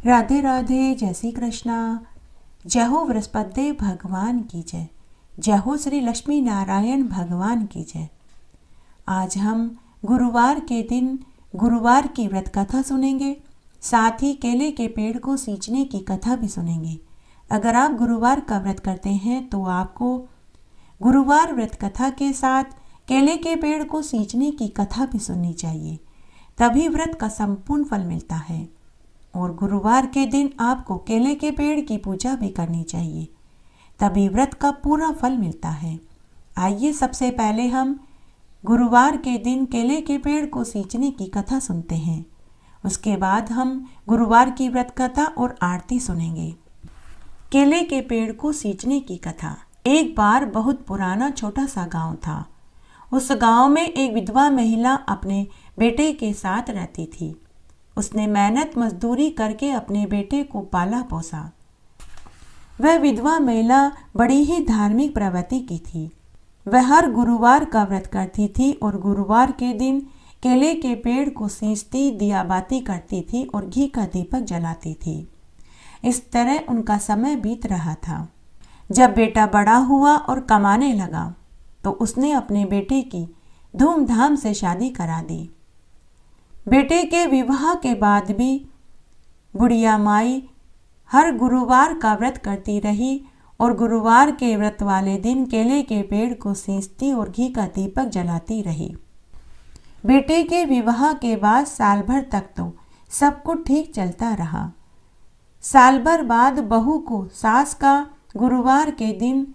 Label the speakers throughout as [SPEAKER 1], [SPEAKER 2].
[SPEAKER 1] राधे राधे, जय श्री कृष्णा। जय हो बृहस्पति भगवान की जय। जय हो श्री लक्ष्मी नारायण भगवान की जय। आज हम गुरुवार के दिन गुरुवार की व्रत कथा सुनेंगे, साथ ही केले के पेड़ को सींचने की कथा भी सुनेंगे। अगर आप गुरुवार का व्रत करते हैं तो आपको गुरुवार व्रत कथा के साथ केले के पेड़ को सींचने की कथा भी सुननी चाहिए, तभी व्रत का संपूर्ण फल मिलता है। और गुरुवार के दिन आपको केले के पेड़ की पूजा भी करनी चाहिए, तभी व्रत का पूरा फल मिलता है। आइए सबसे पहले हम गुरुवार के दिन केले के पेड़ को सींचने की कथा सुनते हैं। उसके बाद हम गुरुवार की व्रत कथा और आरती सुनेंगे। केले के पेड़ को सींचने की कथा। एक बार बहुत पुराना छोटा सा गांव था। उस गांव में एक विधवा महिला अपने बेटे के साथ रहती थी। उसने मेहनत मजदूरी करके अपने बेटे को पाला पोसा। वह विधवा महिला बड़ी ही धार्मिक प्रवृत्ति की थी। वह हर गुरुवार का व्रत करती थी और गुरुवार के दिन केले के पेड़ को सींचती, दिया बाती करती थी और घी का दीपक जलाती थी। इस तरह उनका समय बीत रहा था। जब बेटा बड़ा हुआ और कमाने लगा तो उसने अपने बेटे की धूमधाम से शादी करा दी। बेटे के विवाह के बाद भी बुढ़िया माई हर गुरुवार का व्रत करती रही और गुरुवार के व्रत वाले दिन केले के पेड़ को सींचती और घी का दीपक जलाती रही। बेटे के विवाह के बाद साल भर तक तो सब कुछ ठीक चलता रहा। साल भर बाद बहू को सास का गुरुवार के दिन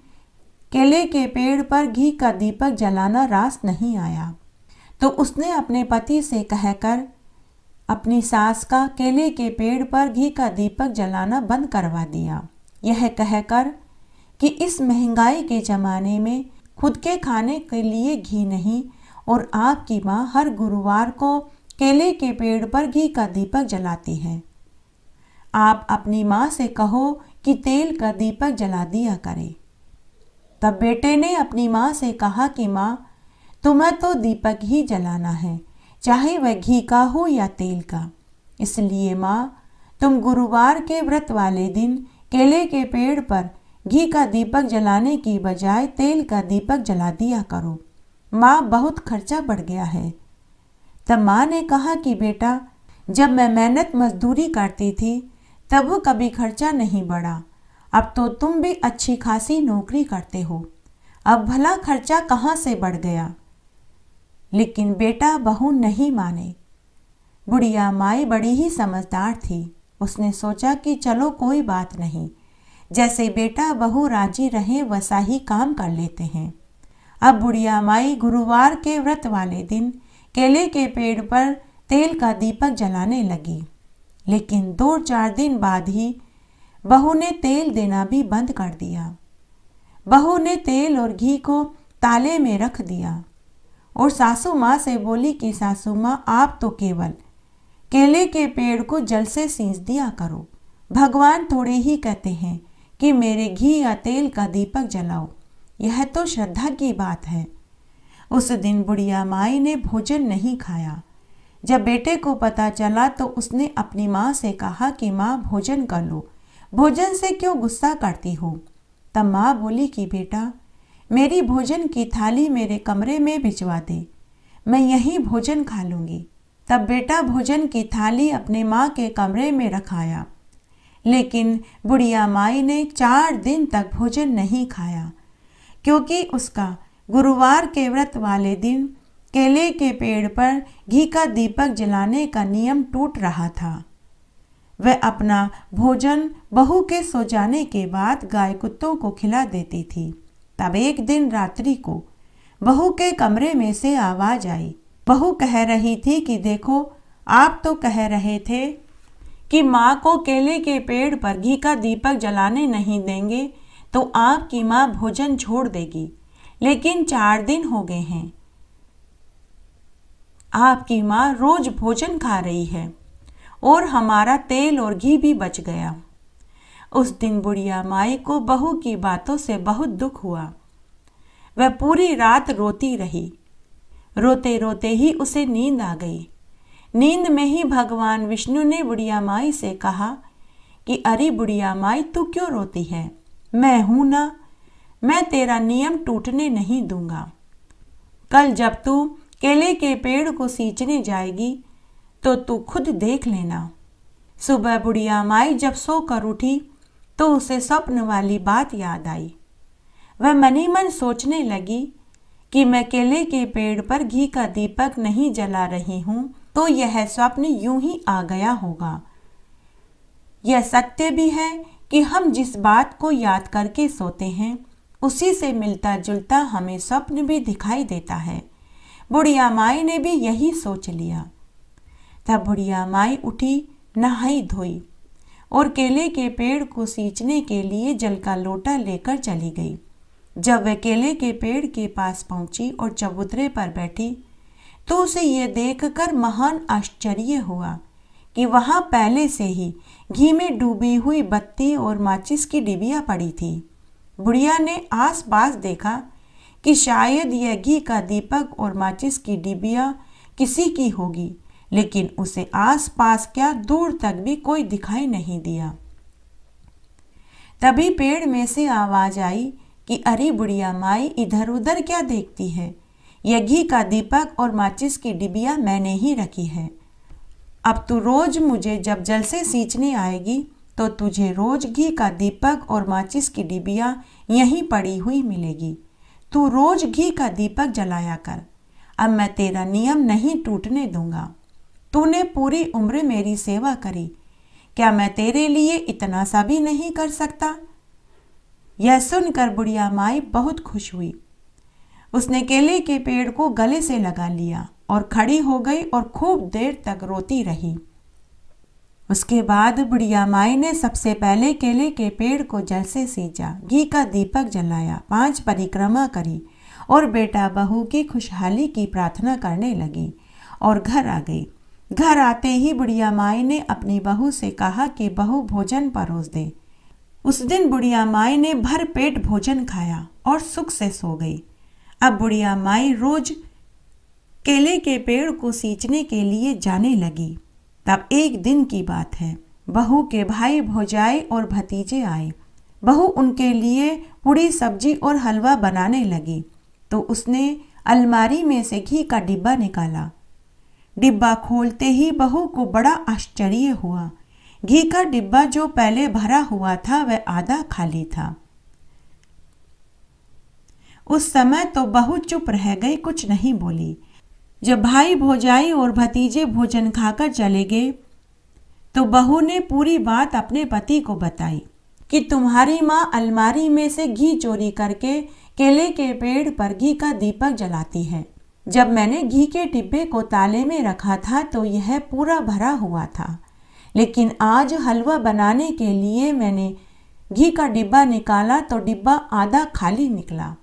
[SPEAKER 1] केले के पेड़ पर घी का दीपक जलाना रास नहीं आया, तो उसने अपने पति से कहकर अपनी सास का केले के पेड़ पर घी का दीपक जलाना बंद करवा दिया। यह कहकर कि इस महंगाई के ज़माने में खुद के खाने के लिए घी नहीं और आपकी माँ हर गुरुवार को केले के पेड़ पर घी का दीपक जलाती है। आप अपनी माँ से कहो कि तेल का दीपक जला दिया करे। तब बेटे ने अपनी माँ से कहा कि माँ, तुम्हें तो दीपक ही जलाना है, चाहे वह घी का हो या तेल का। इसलिए माँ, तुम गुरुवार के व्रत वाले दिन केले के पेड़ पर घी का दीपक जलाने की बजाय तेल का दीपक जला दिया करो। माँ, बहुत खर्चा बढ़ गया है। तब माँ ने कहा कि बेटा, जब मैं मेहनत मजदूरी करती थी तब कभी खर्चा नहीं बढ़ा। अब तो तुम भी अच्छी खासी नौकरी करते हो, अब भला खर्चा कहाँ से बढ़ गया। लेकिन बेटा बहू नहीं माने। बुढ़िया माई बड़ी ही समझदार थी। उसने सोचा कि चलो कोई बात नहीं, जैसे बेटा बहू राजी रहे वैसा ही काम कर लेते हैं। अब बुढ़िया माई गुरुवार के व्रत वाले दिन केले के पेड़ पर तेल का दीपक जलाने लगी। लेकिन 2-4 दिन बाद ही बहू ने तेल देना भी बंद कर दिया। बहू ने तेल और घी को ताले में रख दिया और सासू माँ से बोली कि सासू माँ, आप तो केवल केले के पेड़ को जल से सींच दिया करो। भगवान थोड़े ही कहते हैं कि मेरे घी या तेल का दीपक जलाओ, यह तो श्रद्धा की बात है। उस दिन बुढ़िया माई ने भोजन नहीं खाया। जब बेटे को पता चला तो उसने अपनी माँ से कहा कि माँ, भोजन कर लो, भोजन से क्यों गुस्सा करती हो। तब माँ बोली कि बेटा, मेरी भोजन की थाली मेरे कमरे में भिजवा दे, मैं यहीं भोजन खा लूँगी। तब बेटा भोजन की थाली अपने माँ के कमरे में रखाया। लेकिन बुढ़िया माई ने 4 दिन तक भोजन नहीं खाया, क्योंकि उसका गुरुवार के व्रत वाले दिन केले के पेड़ पर घी का दीपक जलाने का नियम टूट रहा था। वह अपना भोजन बहू के सो जाने के बाद गाय कुत्तों को खिला देती थी। तब एक दिन रात्रि को बहू के कमरे में से आवाज आई। बहू कह रही थी कि देखो, आप तो कह रहे थे कि माँ को केले के पेड़ पर घी का दीपक जलाने नहीं देंगे तो आपकी माँ भोजन छोड़ देगी, लेकिन 4 दिन हो गए हैं आपकी माँ रोज भोजन खा रही है और हमारा तेल और घी भी बच गया। उस दिन बुढ़िया माई को बहू की बातों से बहुत दुख हुआ। वह पूरी रात रोती रही। रोते रोते ही उसे नींद आ गई। नींद में ही भगवान विष्णु ने बुढ़िया माई से कहा कि अरे बुढ़िया माई, तू क्यों रोती है? मैं हूं ना, मैं तेरा नियम टूटने नहीं दूंगा। कल जब तू केले के पेड़ को सींचने जाएगी तो तू खुद देख लेना। सुबह बुढ़िया माई जब सोकर उठी तो उसे स्वप्न वाली बात याद आई। वह मनी मन सोचने लगी कि मैं केले के पेड़ पर घी का दीपक नहीं जला रही हूं तो यह स्वप्न यूं ही आ गया होगा। यह सत्य भी है कि हम जिस बात को याद करके सोते हैं उसी से मिलता जुलता हमें स्वप्न भी दिखाई देता है। बुढ़िया माई ने भी यही सोच लिया। तब बुढ़िया माई उठी, नहाई धोई और केले के पेड़ को सींचने के लिए जल का लोटा लेकर चली गई। जब वह केले के पेड़ के पास पहुंची और चबूतरे पर बैठी तो उसे यह देखकर महान आश्चर्य हुआ कि वहां पहले से ही घी में डूबी हुई बत्ती और माचिस की डिबिया पड़ी थी। बुढ़िया ने आसपास देखा कि शायद यह घी का दीपक और माचिस की डिबिया किसी की होगी, लेकिन उसे आसपास क्या दूर तक भी कोई दिखाई नहीं दिया। तभी पेड़ में से आवाज आई कि अरे बुढ़िया माई, इधर उधर क्या देखती है? यह घी का दीपक और माचिस की डिबिया मैंने ही रखी है। अब तू रोज मुझे जब जल से सींचने आएगी तो तुझे रोज घी का दीपक और माचिस की डिबिया यहीं पड़ी हुई मिलेगी। तू रोज घी का दीपक जलाया कर। अब मैं तेरा नियम नहीं टूटने दूंगा। तूने पूरी उम्र मेरी सेवा करी, क्या मैं तेरे लिए इतना सा भी नहीं कर सकता? यह सुनकर बुढ़िया माई बहुत खुश हुई। उसने केले के पेड़ को गले से लगा लिया और खड़ी हो गई और खूब देर तक रोती रही। उसके बाद बुढ़िया माई ने सबसे पहले केले के पेड़ को जल से सींचा, घी का दीपक जलाया, 5 परिक्रमा करी और बेटा बहू की खुशहाली की प्रार्थना करने लगी और घर आ गई। घर आते ही बुढ़िया माई ने अपनी बहू से कहा कि बहू भोजन परोस दे। उस दिन बुढ़िया माई ने भर पेट भोजन खाया और सुख से सो गई। अब बुढ़िया माई रोज केले के पेड़ को सींचने के लिए जाने लगी। तब एक दिन की बात है, बहू के भाई भौजाई और भतीजे आए। बहू उनके लिए पूड़ी सब्जी और हलवा बनाने लगी तो उसने अलमारी में से घी का डिब्बा निकाला। डिब्बा खोलते ही बहू को बड़ा आश्चर्य हुआ। घी का डिब्बा जो पहले भरा हुआ था वह आधा खाली था। उस समय तो बहू चुप रह गई, कुछ नहीं बोली। जब भाई भौजाई और भतीजे भोजन खाकर चले गए तो बहू ने पूरी बात अपने पति को बताई कि तुम्हारी माँ अलमारी में से घी चोरी करके केले के पेड़ पर घी का दीपक जलाती है। जब मैंने घी के डिब्बे को ताले में रखा था तो यह पूरा भरा हुआ था, लेकिन आज हलवा बनाने के लिए मैंने घी का डिब्बा निकाला तो डिब्बा आधा खाली निकला।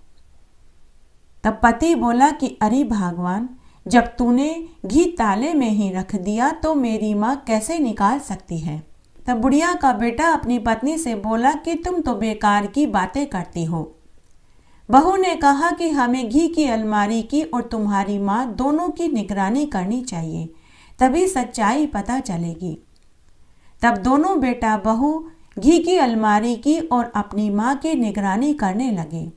[SPEAKER 1] तब पति बोला कि अरे भगवान, जब तूने घी ताले में ही रख दिया तो मेरी माँ कैसे निकाल सकती है? तब बुढ़िया का बेटा अपनी पत्नी से बोला कि तुम तो बेकार की बातें करती हो। बहू ने कहा कि हमें घी की अलमारी की और तुम्हारी माँ दोनों की निगरानी करनी चाहिए, तभी सच्चाई पता चलेगी। तब दोनों बेटा बहू घी की अलमारी की और अपनी माँ की निगरानी करने लगे,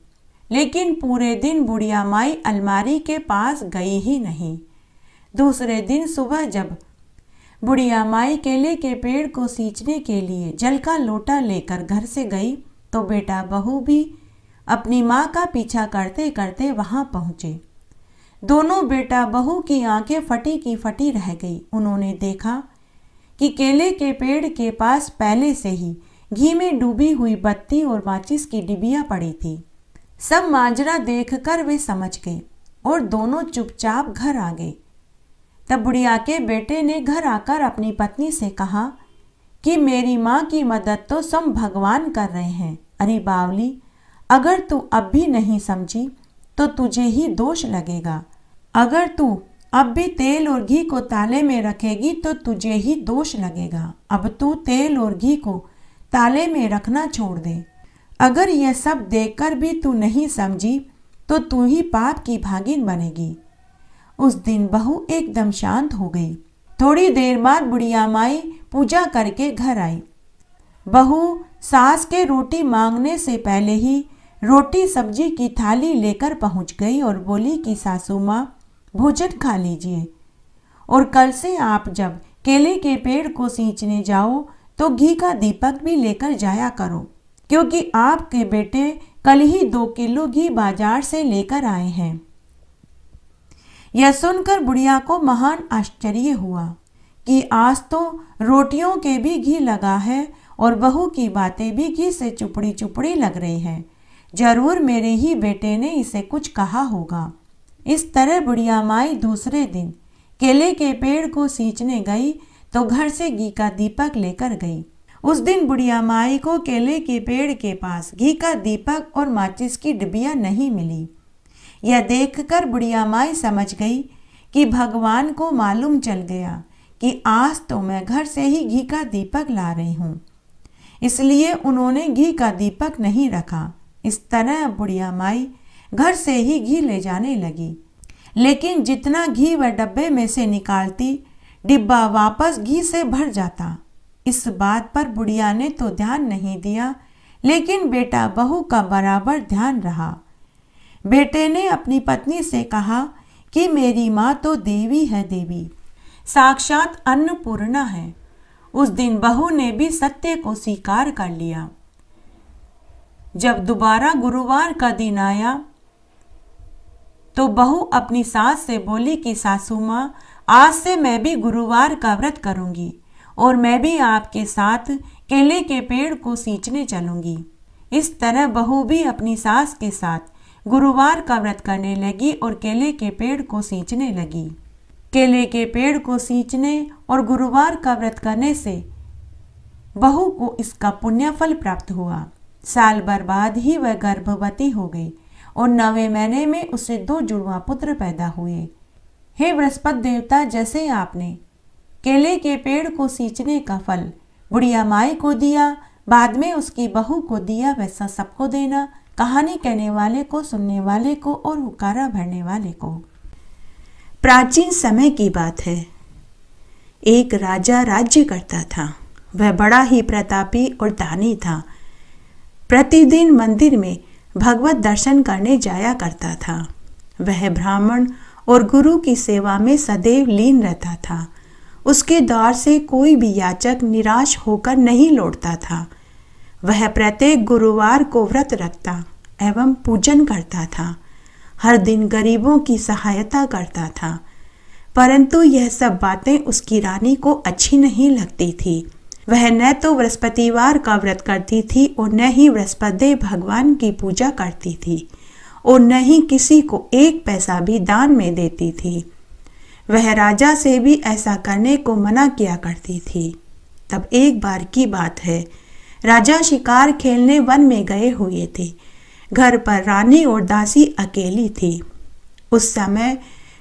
[SPEAKER 1] लेकिन पूरे दिन बुढ़िया माई अलमारी के पास गई ही नहीं। दूसरे दिन सुबह जब बुढ़िया माई केले के पेड़ को सींचने के लिए जल का लोटा लेकर घर से गई तो बेटा बहू भी अपनी माँ का पीछा करते करते वहां पहुंचे। दोनों बेटा बहू की आंखें फटी की फटी रह गई। उन्होंने देखा कि केले के पेड़ के पास पहले से ही घी में डूबी हुई बत्ती और माचिस की डिबिया पड़ी थी। सब माजरा देखकर वे समझ गए और दोनों चुपचाप घर आ गए। तब बुढ़िया के बेटे ने घर आकर अपनी पत्नी से कहा कि मेरी माँ की मदद तो सब भगवान कर रहे हैं। अरे बावली, अगर तू अब भी नहीं समझी तो तुझे ही दोष लगेगा। अगर तू अब भी तेल और घी को ताले में रखेगी तो तुझे ही दोष लगेगा। अब तू तेल और घी को ताले में रखना छोड़ दे। अगर यह सब देखकर भी तू नहीं समझी तो तू ही पाप की भागिन बनेगी। उस दिन बहू एकदम शांत हो गई। थोड़ी देर बाद बुढ़िया माई पूजा करके घर आई। बहू सास के रोटी मांगने से पहले ही रोटी सब्जी की थाली लेकर पहुंच गई और बोली कि सासू माँ भोजन खा लीजिए, और कल से आप जब केले के पेड़ को सींचने जाओ तो घी का दीपक भी लेकर जाया करो, क्योंकि आपके बेटे कल ही 2 किलो घी बाजार से लेकर आए हैं। यह सुनकर बुढ़िया को महान आश्चर्य हुआ कि आज तो रोटियों के भी घी लगा है और बहू की बातें भी घी से चुपड़ी चुपड़ी लग रही हैं। जरूर मेरे ही बेटे ने इसे कुछ कहा होगा। इस तरह बुढ़िया माई दूसरे दिन केले के पेड़ को सींचने गई तो घर से घी का दीपक लेकर गई। उस दिन बुढ़िया माई को केले के पेड़ के पास घी का दीपक और माचिस की डिबिया नहीं मिली। यह देखकर बुढ़िया माई समझ गई कि भगवान को मालूम चल गया कि आज तो मैं घर से ही घी का दीपक ला रही हूँ, इसलिए उन्होंने घी का दीपक नहीं रखा। इस तरह बुढ़िया माई घर से ही घी ले जाने लगी, लेकिन जितना घी वह डब्बे में से निकालती डिब्बा वापस घी से भर जाता। इस बात पर बुढ़िया ने तो ध्यान नहीं दिया, लेकिन बेटा बहू का बराबर ध्यान रहा। बेटे ने अपनी पत्नी से कहा कि मेरी माँ तो देवी है, देवी साक्षात अन्नपूर्णा है। उस दिन बहू ने भी सत्य को स्वीकार कर लिया। जब दोबारा गुरुवार का दिन आया तो बहू अपनी सास से बोली कि सासू माँ, आज से मैं भी गुरुवार का व्रत करूंगी और मैं भी आपके साथ केले के पेड़ को सींचने चलूंगी। इस तरह बहू भी अपनी सास के साथ गुरुवार का व्रत करने लगी और केले के पेड़ को सींचने लगी। केले के पेड़ को सींचने और गुरुवार का व्रत करने से बहू को इसका पुण्य फल प्राप्त हुआ। साल भर बाद ही वह गर्भवती हो गई और 9वें महीने में उसे 2 जुड़वा पुत्र पैदा हुए। हे बृहस्पति देवता, जैसे आपने केले के पेड़ को सींचने का फल बुढ़िया माई को दिया, बाद में उसकी बहू को दिया, वैसा सबको देना। कहानी कहने वाले को, सुनने वाले को और हुकारा भरने वाले को। प्राचीन समय की बात है। एक राजा राज्य करता था। वह बड़ा ही प्रतापी और दानी था। प्रतिदिन मंदिर में भगवत दर्शन करने जाया करता था। वह ब्राह्मण और गुरु की सेवा में सदैव लीन रहता था। उसके द्वार से कोई भी याचक निराश होकर नहीं लौटता था। वह प्रत्येक गुरुवार को व्रत रखता एवं पूजन करता था। हर दिन गरीबों की सहायता करता था, परंतु यह सब बातें उसकी रानी को अच्छी नहीं लगती थी। वह न तो बृहस्पतिवार का व्रत करती थी और न ही बृहस्पति भगवान की पूजा करती थी और न ही किसी को 1 पैसा भी दान में देती थी। वह राजा से भी ऐसा करने को मना किया करती थी। तब एक बार की बात है, राजा शिकार खेलने वन में गए हुए थे। घर पर रानी और दासी अकेली थी। उस समय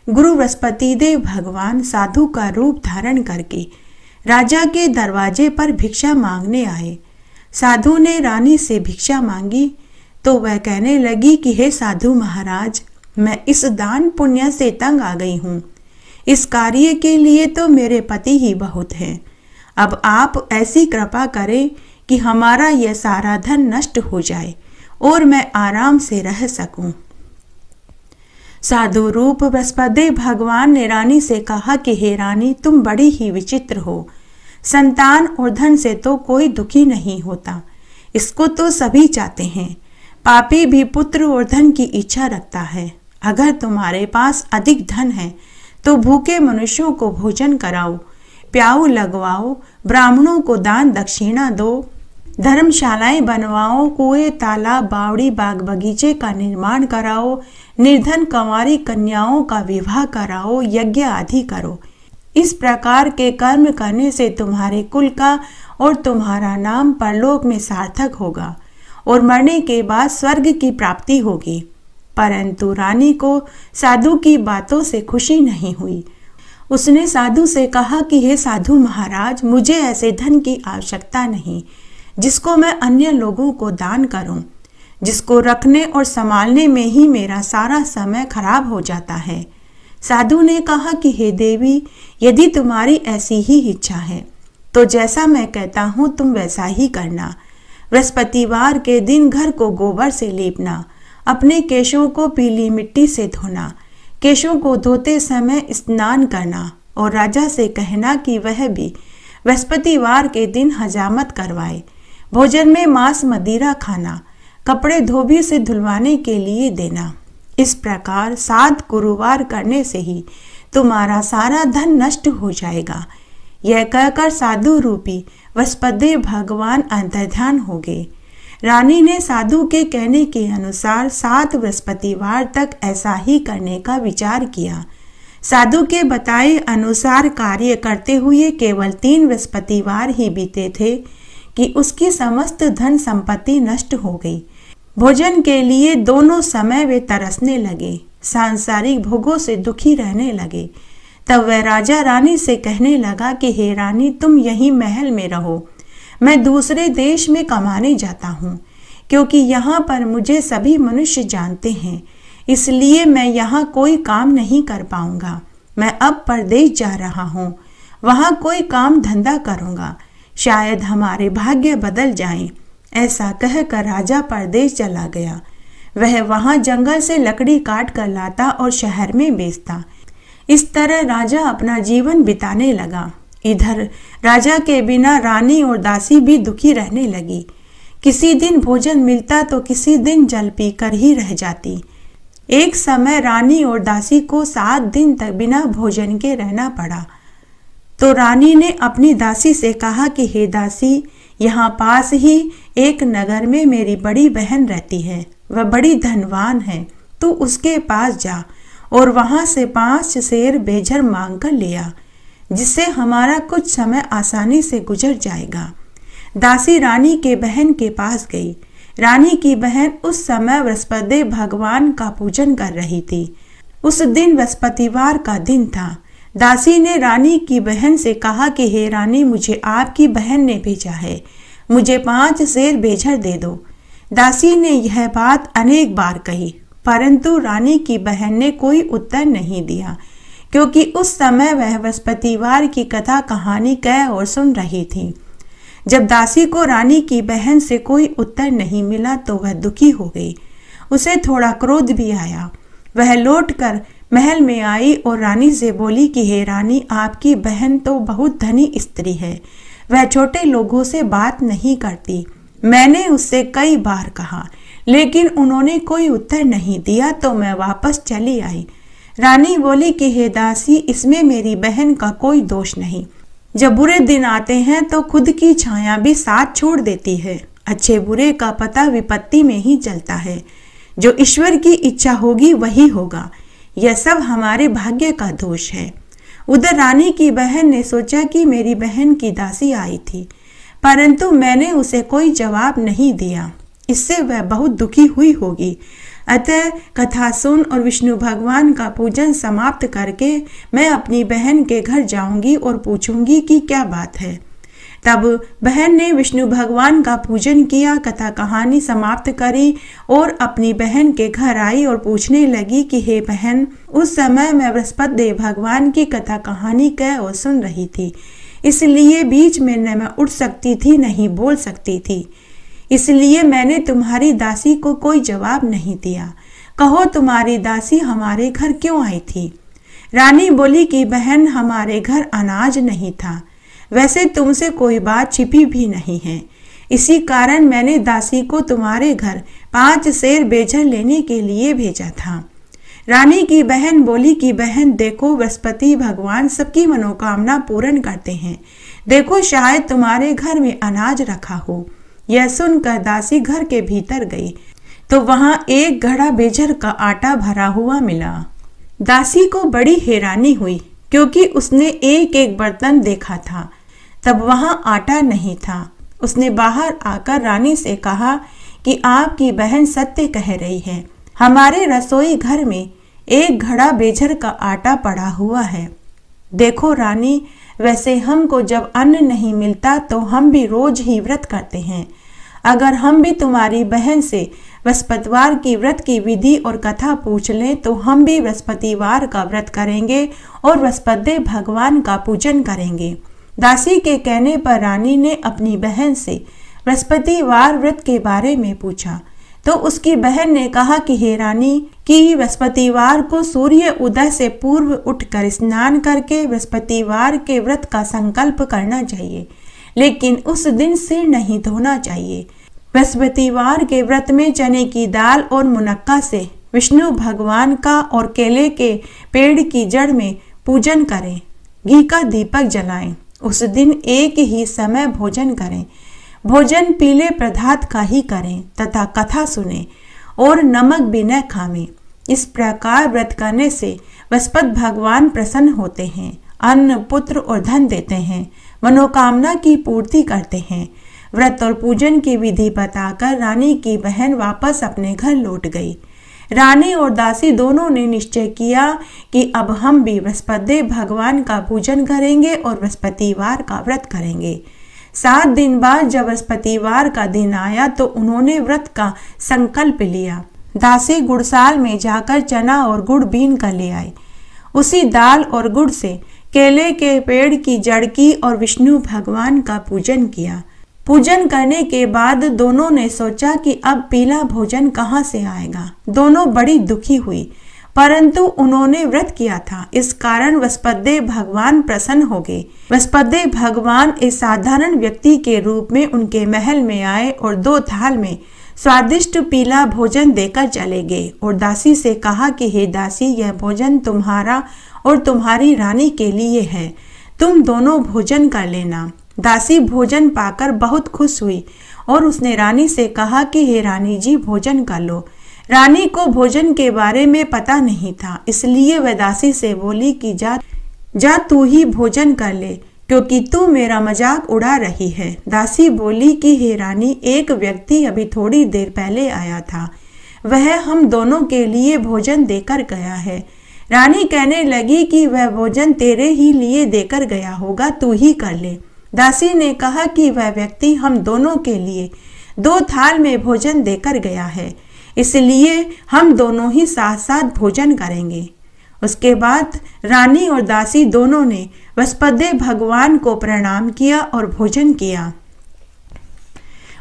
[SPEAKER 1] गुरु बृहस्पति देव भगवान साधु का रूप धारण करके राजा के दरवाजे पर भिक्षा मांगने आए। साधु ने रानी से भिक्षा मांगी तो वह कहने लगी कि हे साधु महाराज, मैं इस दान पुण्य से तंग आ गई हूँ। इस कार्य के लिए तो मेरे पति ही बहुत हैं। अब आप ऐसी कृपा करें कि हमारा यह सारा धन नष्ट हो जाए और मैं आराम से रह सकूं। साधु रूप बृहस्पति भगवान ने रानी से कहा कि हे रानी, तुम बड़ी ही विचित्र हो। संतान और धन से तो कोई दुखी नहीं होता, इसको तो सभी चाहते हैं। पापी भी पुत्र और धन की इच्छा रखता है। अगर तुम्हारे पास अधिक धन है तो भूखे मनुष्यों को भोजन कराओ, प्याऊ लगवाओ, ब्राह्मणों को दान दक्षिणा दो, धर्मशालाएं बनवाओ, कुएं, तालाब, बावड़ी, बाग बगीचे का निर्माण कराओ, निर्धन कंवारी कन्याओं का विवाह कराओ, यज्ञ आदि करो। इस प्रकार के कर्म करने से तुम्हारे कुल का और तुम्हारा नाम परलोक में सार्थक होगा और मरने के बाद स्वर्ग की प्राप्ति होगी। परंतु रानी को साधु की बातों से खुशी नहीं हुई। उसने साधु से कहा कि हे साधु महाराज, मुझे ऐसे धन की आवश्यकता नहीं जिसको मैं अन्य लोगों को दान करूं, जिसको रखने और संभालने में ही मेरा सारा समय खराब हो जाता है। साधु ने कहा कि हे देवी, यदि तुम्हारी ऐसी ही इच्छा है तो जैसा मैं कहता हूँ तुम वैसा ही करना। बृहस्पतिवार के दिन घर को गोबर से लीपना, अपने केशों को पीली मिट्टी से धोना, केशों को धोते समय स्नान करना और राजा से कहना कि वह भी बृहस्पतिवार के दिन हजामत करवाए। भोजन में मांस मदिरा खाना, कपड़े धोबी से धुलवाने के लिए देना। इस प्रकार 7 गुरुवार करने से ही तुम्हारा सारा धन नष्ट हो जाएगा। यह कहकर साधु रूपी बृहस्पति भगवान अंतर्ध्यान हो गए। रानी ने साधु के कहने के अनुसार 7 बृहस्पतिवार तक ऐसा ही करने का विचार किया। साधु के बताए अनुसार कार्य करते हुए केवल 3 बृहस्पतिवार ही बीते थे कि उसकी समस्त धन संपत्ति नष्ट हो गई। भोजन के लिए दोनों समय वे तरसने लगे, सांसारिक भोगों से दुखी रहने लगे। तब वह राजा रानी से कहने लगा कि हे रानी, तुम यहीं महल में रहो, मैं दूसरे देश में कमाने जाता हूँ, क्योंकि यहाँ पर मुझे सभी मनुष्य जानते हैं, इसलिए मैं यहाँ कोई काम नहीं कर पाऊंगा। मैं अब परदेश जा रहा हूँ, वहाँ कोई काम धंधा करूँगा, शायद हमारे भाग्य बदल जाएं। ऐसा कहकर राजा परदेश चला गया। वह वहाँ जंगल से लकड़ी काट कर लाता और शहर में बेचता। इस तरह राजा अपना जीवन बिताने लगा। इधर राजा के बिना रानी और दासी भी दुखी रहने लगी। किसी दिन भोजन मिलता तो किसी दिन जल पीकर ही रह जाती। एक समय रानी और दासी को 7 दिन तक बिना भोजन के रहना पड़ा। तो रानी ने अपनी दासी से कहा कि हे दासी, यहाँ पास ही एक नगर में मेरी बड़ी बहन रहती है, वह बड़ी धनवान है, तू उसके पास जा और वहाँ से 5 सेर बेझर मांग कर ले आ, जिससे हमारा कुछ समय आसानी से गुजर जाएगा। दासी रानी के बहन के पास गई। रानी की बहन उस समय बृहस्पति भगवान का पूजन कर रही थी। उस दिन बृहस्पतिवार का दिन था। दासी ने रानी की बहन से कहा कि हे रानी, मुझे आपकी बहन ने भेजा है, मुझे 5 सेर बेझर दे दो। दासी ने यह बात अनेक बार कही, परंतु रानी की बहन ने कोई उत्तर नहीं दिया, क्योंकि उस समय वह बृहस्पतिवार की कथा कहानी कह और सुन रही थी। जब दासी को रानी की बहन से कोई उत्तर नहीं मिला तो वह दुखी हो गई। उसे थोड़ा क्रोध भी आया। वह लौटकर महल में आई और रानी से बोली कि हे रानी, आपकी बहन तो बहुत धनी स्त्री है, वह छोटे लोगों से बात नहीं करती। मैंने उससे कई बार कहा, लेकिन उन्होंने कोई उत्तर नहीं दिया, तो मैं वापस चली आई। रानी बोली कि हे दासी, इसमें मेरी बहन का कोई दोष नहीं। जब बुरे दिन आते हैं तो खुद की छाया भी साथ छोड़ देती है। अच्छे बुरे का पता विपत्ति में ही चलता है। जो ईश्वर की इच्छा होगी वही होगा। यह सब हमारे भाग्य का दोष है। उधर रानी की बहन ने सोचा कि मेरी बहन की दासी आई थी, परंतु मैंने उसे कोई जवाब नहीं दिया, इससे वह बहुत दुखी हुई होगी। अतः कथा सुन और विष्णु भगवान का पूजन समाप्त करके मैं अपनी बहन के घर जाऊंगी और पूछूंगी कि क्या बात है। तब बहन ने विष्णु भगवान का पूजन किया, कथा कहानी समाप्त करी और अपनी बहन के घर आई और पूछने लगी कि हे बहन, उस समय मैं बृहस्पति भगवान की कथा कहानी कह और सुन रही थी, इसलिए बीच में न मैं उठ सकती थी न ही बोल सकती थी, इसलिए मैंने तुम्हारी दासी को कोई जवाब नहीं दिया। कहो तुम्हारी दासी हमारे घर क्यों आई थी? रानी बोली कि बहन, हमारे घर अनाज नहीं था, वैसे तुमसे कोई बात छिपी भी नहीं है, इसी कारण मैंने दासी को तुम्हारे घर 5 सेर बेझर लेने के लिए भेजा था। रानी की बहन बोली कि बहन देखो, बृहस्पति भगवान सबकी मनोकामना पूर्ण करते हैं, देखो शायद तुम्हारे घर में अनाज रखा हो। यह सुनकर दासी घर के भीतर गई तो वहां एक घड़ा बेझर का आटा भरा हुआ मिला। दासी को बड़ी हैरानी हुई, क्योंकि उसने एक एक बर्तन देखा था, तब वहां आटा नहीं था। उसने बाहर आकर रानी से कहा कि आपकी बहन सत्य कह रही है, हमारे रसोई घर में एक घड़ा बेझर का आटा पड़ा हुआ है। देखो रानी, वैसे हमको जब अन्न नहीं मिलता तो हम भी रोज ही व्रत करते हैं। अगर हम भी तुम्हारी बहन से बृहस्पतिवार की व्रत की विधि और कथा पूछ लें तो हम भी बृहस्पतिवार का व्रत करेंगे और बृहस्पति भगवान का पूजन करेंगे। दासी के कहने पर रानी ने अपनी बहन से बृहस्पतिवार व्रत के बारे में पूछा तो उसकी बहन ने कहा कि हे रानी कि बृहस्पतिवार को सूर्य उदय से पूर्व उठकर स्नान करके बृहस्पतिवार के व्रत का संकल्प करना चाहिए, लेकिन उस दिन सिर नहीं धोना चाहिए। बृहस्पतिवार के व्रत में चने की दाल और मुनक्का से विष्णु भगवान का और केले के पेड़ की जड़ में पूजन करें। घी का दीपक जलाएं। उस दिन एक ही समय भोजन करें। भोजन पीले पदार्थ का ही करें तथा कथा सुने और नमक भी न खावें। इस प्रकार व्रत करने से बृहस्पति भगवान प्रसन्न होते हैं, अन्न पुत्र और धन देते हैं, मनोकामना की पूर्ति करते हैं। व्रत और पूजन की विधि बताकर रानी की बहन वापस अपने घर लौट गई। रानी और दासी दोनों ने निश्चय किया कि अब हम भी बृहस्पति भगवान का पूजन करेंगे और बृहस्पतिवार का व्रत करेंगे। 7 दिन बाद जब बृहस्पतिवार का दिन आया तो उन्होंने व्रत का संकल्प लिया। दासी गुड़साल में जाकर चना और गुड़ बीन कर ले आए। उसी दाल और गुड़ से केले के पेड़ की जड़ की और विष्णु भगवान का पूजन किया। पूजन करने के बाद दोनों ने सोचा कि अब पीला भोजन कहाँ से आएगा। दोनों बड़ी दुखी हुई, परंतु उन्होंने व्रत किया था, इस कारण बृहस्पति भगवान प्रसन्न हो गए। बृहस्पति भगवान एक साधारण व्यक्ति के रूप में उनके महल में आए और 2 थाल में स्वादिष्ट पीला भोजन देकर चले गए और दासी से कहा कि हे दासी, यह भोजन तुम्हारा और तुम्हारी रानी के लिए है, तुम दोनों भोजन कर लेना। दासी भोजन पाकर बहुत खुश हुई और उसने रानी से कहा कि हे रानी जी, भोजन कर लो। रानी को भोजन के बारे में पता नहीं था, इसलिए वह दासी से बोली कि जा तू ही भोजन कर ले, क्योंकि तू मेरा मजाक उड़ा रही है। दासी बोली कि हे रानी, एक व्यक्ति अभी थोड़ी देर पहले आया था, वह हम दोनों के लिए भोजन देकर गया है। रानी कहने लगी कि वह भोजन तेरे ही लिए देकर गया होगा, तू ही कर ले। दासी ने कहा कि वह व्यक्ति हम दोनों के लिए 2 थाल में भोजन देकर गया है, इसलिए हम दोनों ही साथ साथ भोजन करेंगे। उसके बाद रानी और दासी दोनों ने बृहस्पति भगवान को प्रणाम किया और भोजन किया।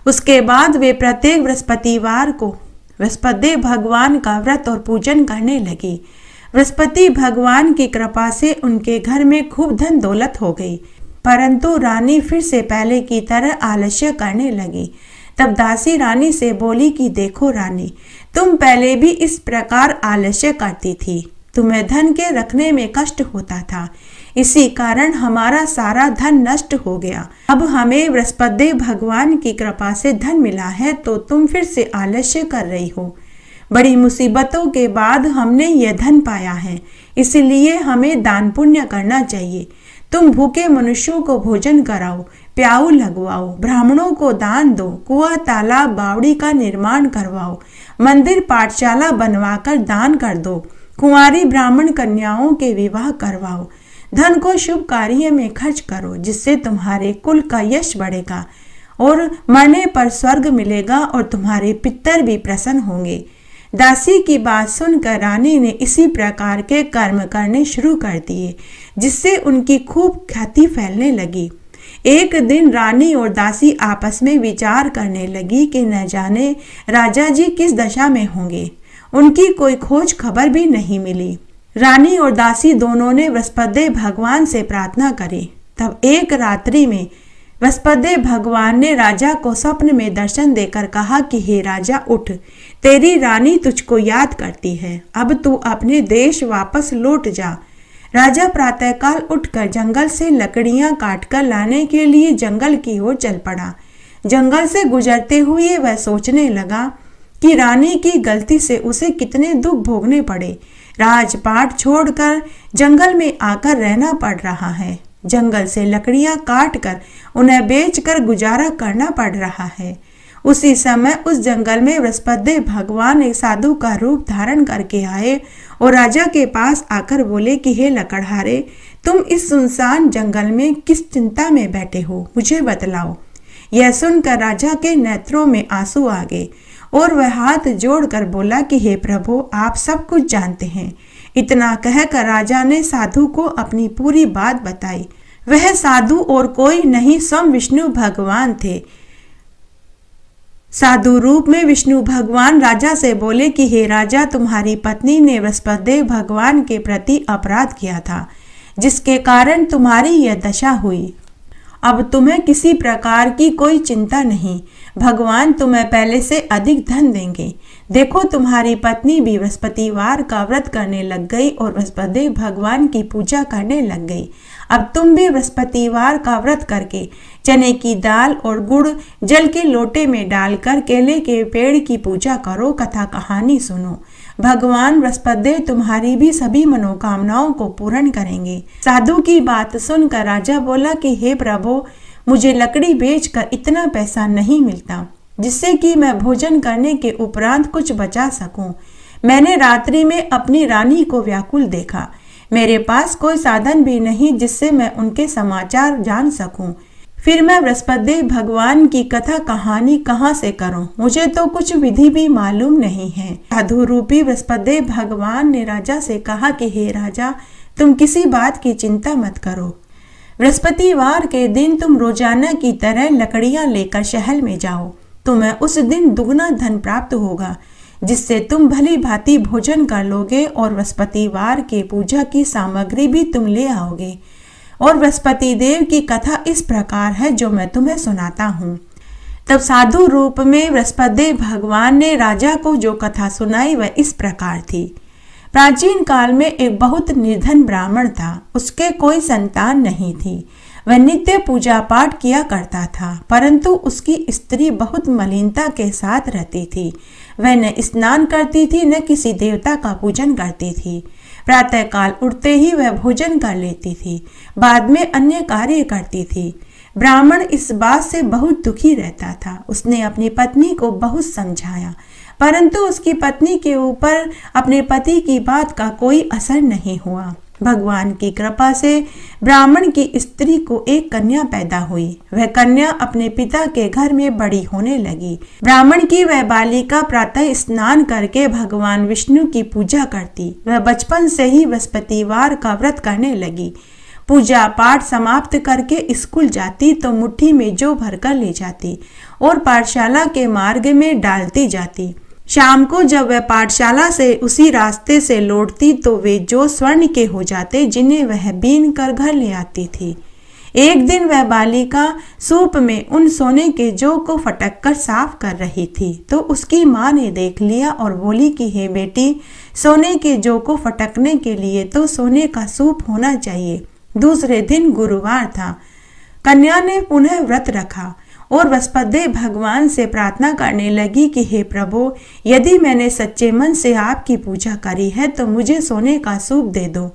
[SPEAKER 1] उसके बाद वे प्रत्येक बृहस्पतिवार को बृहस्पति भगवान का व्रत और पूजन करने लगी। बृहस्पति भगवान की कृपा से उनके घर में खूब धन दौलत हो गई, परंतु रानी फिर से पहले की तरह आलस्य करने लगी। तब दासी रानी से बोली कि देखो रानी, तुम पहले भी इस प्रकार आलस्य करती थी, तुम्हें धन के रखने में कष्ट होता था, इसी कारण हमारा सारा धन नष्ट हो गया। अब हमें बृहस्पति भगवान की कृपा से धन मिला है तो तुम फिर से आलस्य कर रही हो। बड़ी मुसीबतों के बाद हमने यह धन पाया है, इसलिए हमें दान पुण्य करना चाहिए। तुम भूखे मनुष्यों को भोजन कराओ, प्याऊ लगवाओ, ब्राह्मणों को दान दो, कुआं तालाब बावड़ी का निर्माण करवाओ, मंदिर पाठशाला बनवाकर दान कर दो, कुंवारी ब्राह्मण कन्याओं के विवाह करवाओ, धन को शुभ कार्य में खर्च करो, जिससे तुम्हारे कुल का यश बढ़ेगा और मरने पर स्वर्ग मिलेगा और तुम्हारे पितर भी प्रसन्न होंगे। दासी की बात सुनकर रानी ने इसी प्रकार के कर्म करने शुरू कर दिए, जिससे उनकी खूब ख्याति फैलने लगी। एक दिन रानी और दासी आपस में विचार करने लगी कि न जाने राजा जी किस दशा में होंगे। उनकी कोई खोज खबर भी नहीं मिली। रानी और दासी दोनों ने बृहस्पति भगवान से प्रार्थना करी। तब एक रात्रि में बृहस्पति भगवान ने राजा को स्वप्न में दर्शन देकर कहा कि हे राजा, उठ, तेरी रानी तुझको याद करती है, अब तू अपने देश वापस लौट जा। राजा प्रातःकाल उठकर जंगल से लकड़ियां काटकर लाने के लिए जंगल की ओर चल पड़ा। जंगल से गुजरते हुए वह सोचने लगा कि रानी की गलती से उसे कितने दुख भोगने पड़े। राजपाट छोड़कर जंगल में आकर रहना पड़ रहा है। जंगल से लकड़ियां काटकर उन्हें बेचकर गुजारा करना पड़ रहा है। उसी समय उस जंगल में बृहस्पति भगवान एक साधु का रूप धारण करके आए और राजा के पास आकर बोले कि हे लकड़हारे, तुम इस सुनसान जंगल में किस चिंता में बैठे हो, मुझे बतलाओ। यह सुनकर राजा के नेत्रों में आंसू आ गए और वह हाथ जोड़कर बोला कि हे प्रभु, आप सब कुछ जानते हैं। इतना कहकर राजा ने साधु को अपनी पूरी बात बताई। वह साधु और कोई नहीं स्वयं विष्णु भगवान थे। साधु रूप में विष्णु भगवान राजा से बोले कि हे राजा, तुम्हारी पत्नी ने बृहस्पतिदेव भगवान के प्रति अपराध किया था, जिसके कारण तुम्हारी यह दशा हुई। अब तुम्हें किसी प्रकार की कोई चिंता नहीं, भगवान तुम्हें पहले से अधिक धन देंगे। देखो, तुम्हारी पत्नी भी बृहस्पतिवार का व्रत करने लग गई और बृहस्पतिदेव भगवान की पूजा करने लग गई। अब तुम भी बृहस्पतिवार का व्रत करके चने की दाल और गुड़ जल के लोटे में डालकर केले के पेड़ की पूजा करो, कथा कहानी सुनो। भगवान बृहस्पतिदेव तुम्हारी भी सभी मनोकामनाओं को पूर्ण करेंगे। साधु की बात सुनकर राजा बोला कि हे प्रभु, मुझे लकड़ी बेचकर इतना पैसा नहीं मिलता जिससे कि मैं भोजन करने के उपरांत कुछ बचा सकूं। मैंने रात्रि में अपनी रानी को व्याकुल देखा। मेरे पास कोई साधन भी नहीं जिससे मैं उनके समाचार जान सकूं। फिर मैं बृहस्पतिदेव भगवान की कथा कहानी कहाँ से करूं? मुझे तो कुछ विधि भी मालूम नहीं है। साधु रूपी बृहस्पतिदेव भगवान ने राजा से कहा कि हे राजा, तुम किसी बात की चिंता मत करो। बृहस्पतिवार के दिन तुम रोजाना की तरह लकड़ियां लेकर शहर में जाओ। तुम्हें उस दिन दुगना धन प्राप्त होगा, जिससे तुम भली भांति भोजन कर लोगे और बृहस्पतिवार के पूजा की सामग्री भी तुम ले आओगे। और बृहस्पति देव की कथा इस प्रकार है जो मैं तुम्हें सुनाता हूँ। तब साधु रूप में बृहस्पति भगवान ने राजा को जो कथा सुनाई वह इस प्रकार थी। प्राचीन काल में एक बहुत निर्धन ब्राह्मण था। उसके कोई संतान नहीं थी। वह नित्य पूजा पाठ किया करता था, परंतु उसकी स्त्री बहुत मलिनता के साथ रहती थी। वह न स्नान करती थी, न किसी देवता का पूजन करती थी। प्रातःकाल उठते ही वह भोजन कर लेती थी, बाद में अन्य कार्य करती थी। ब्राह्मण इस बात से बहुत दुखी रहता था। उसने अपनी पत्नी को बहुत समझाया, परंतु उसकी पत्नी के ऊपर अपने पति की बात का कोई असर नहीं हुआ। भगवान की कृपा से ब्राह्मण की स्त्री को एक कन्या पैदा हुई। वह कन्या अपने पिता के घर में बड़ी होने लगी। ब्राह्मण की वह बालिका प्रातः स्नान करके भगवान विष्णु की पूजा करती। वह बचपन से ही बृहस्पतिवार का व्रत करने लगी। पूजा पाठ समाप्त करके स्कूल जाती तो मुट्ठी में जौ भरकर ले जाती और पाठशाला के मार्ग में डालती जाती। शाम को जब वह पाठशाला से उसी रास्ते से लौटती तो वे जौ स्वर्ण के हो जाते, जिन्हें वह बीन कर घर ले आती थी। एक दिन वह बालिका सूप में उन सोने के जौ को फटक कर साफ कर रही थी, तो उसकी माँ ने देख लिया और बोली कि हे बेटी, सोने के जौ को फटकने के लिए तो सोने का सूप होना चाहिए। दूसरे दिन गुरुवार था। कन्या ने पुनः व्रत रखा और बृहस्पति भगवान से प्रार्थना करने लगी कि हे प्रभु, यदि मैंने सच्चे मन से आपकी पूजा करी है तो मुझे सोने का सूप दे दो।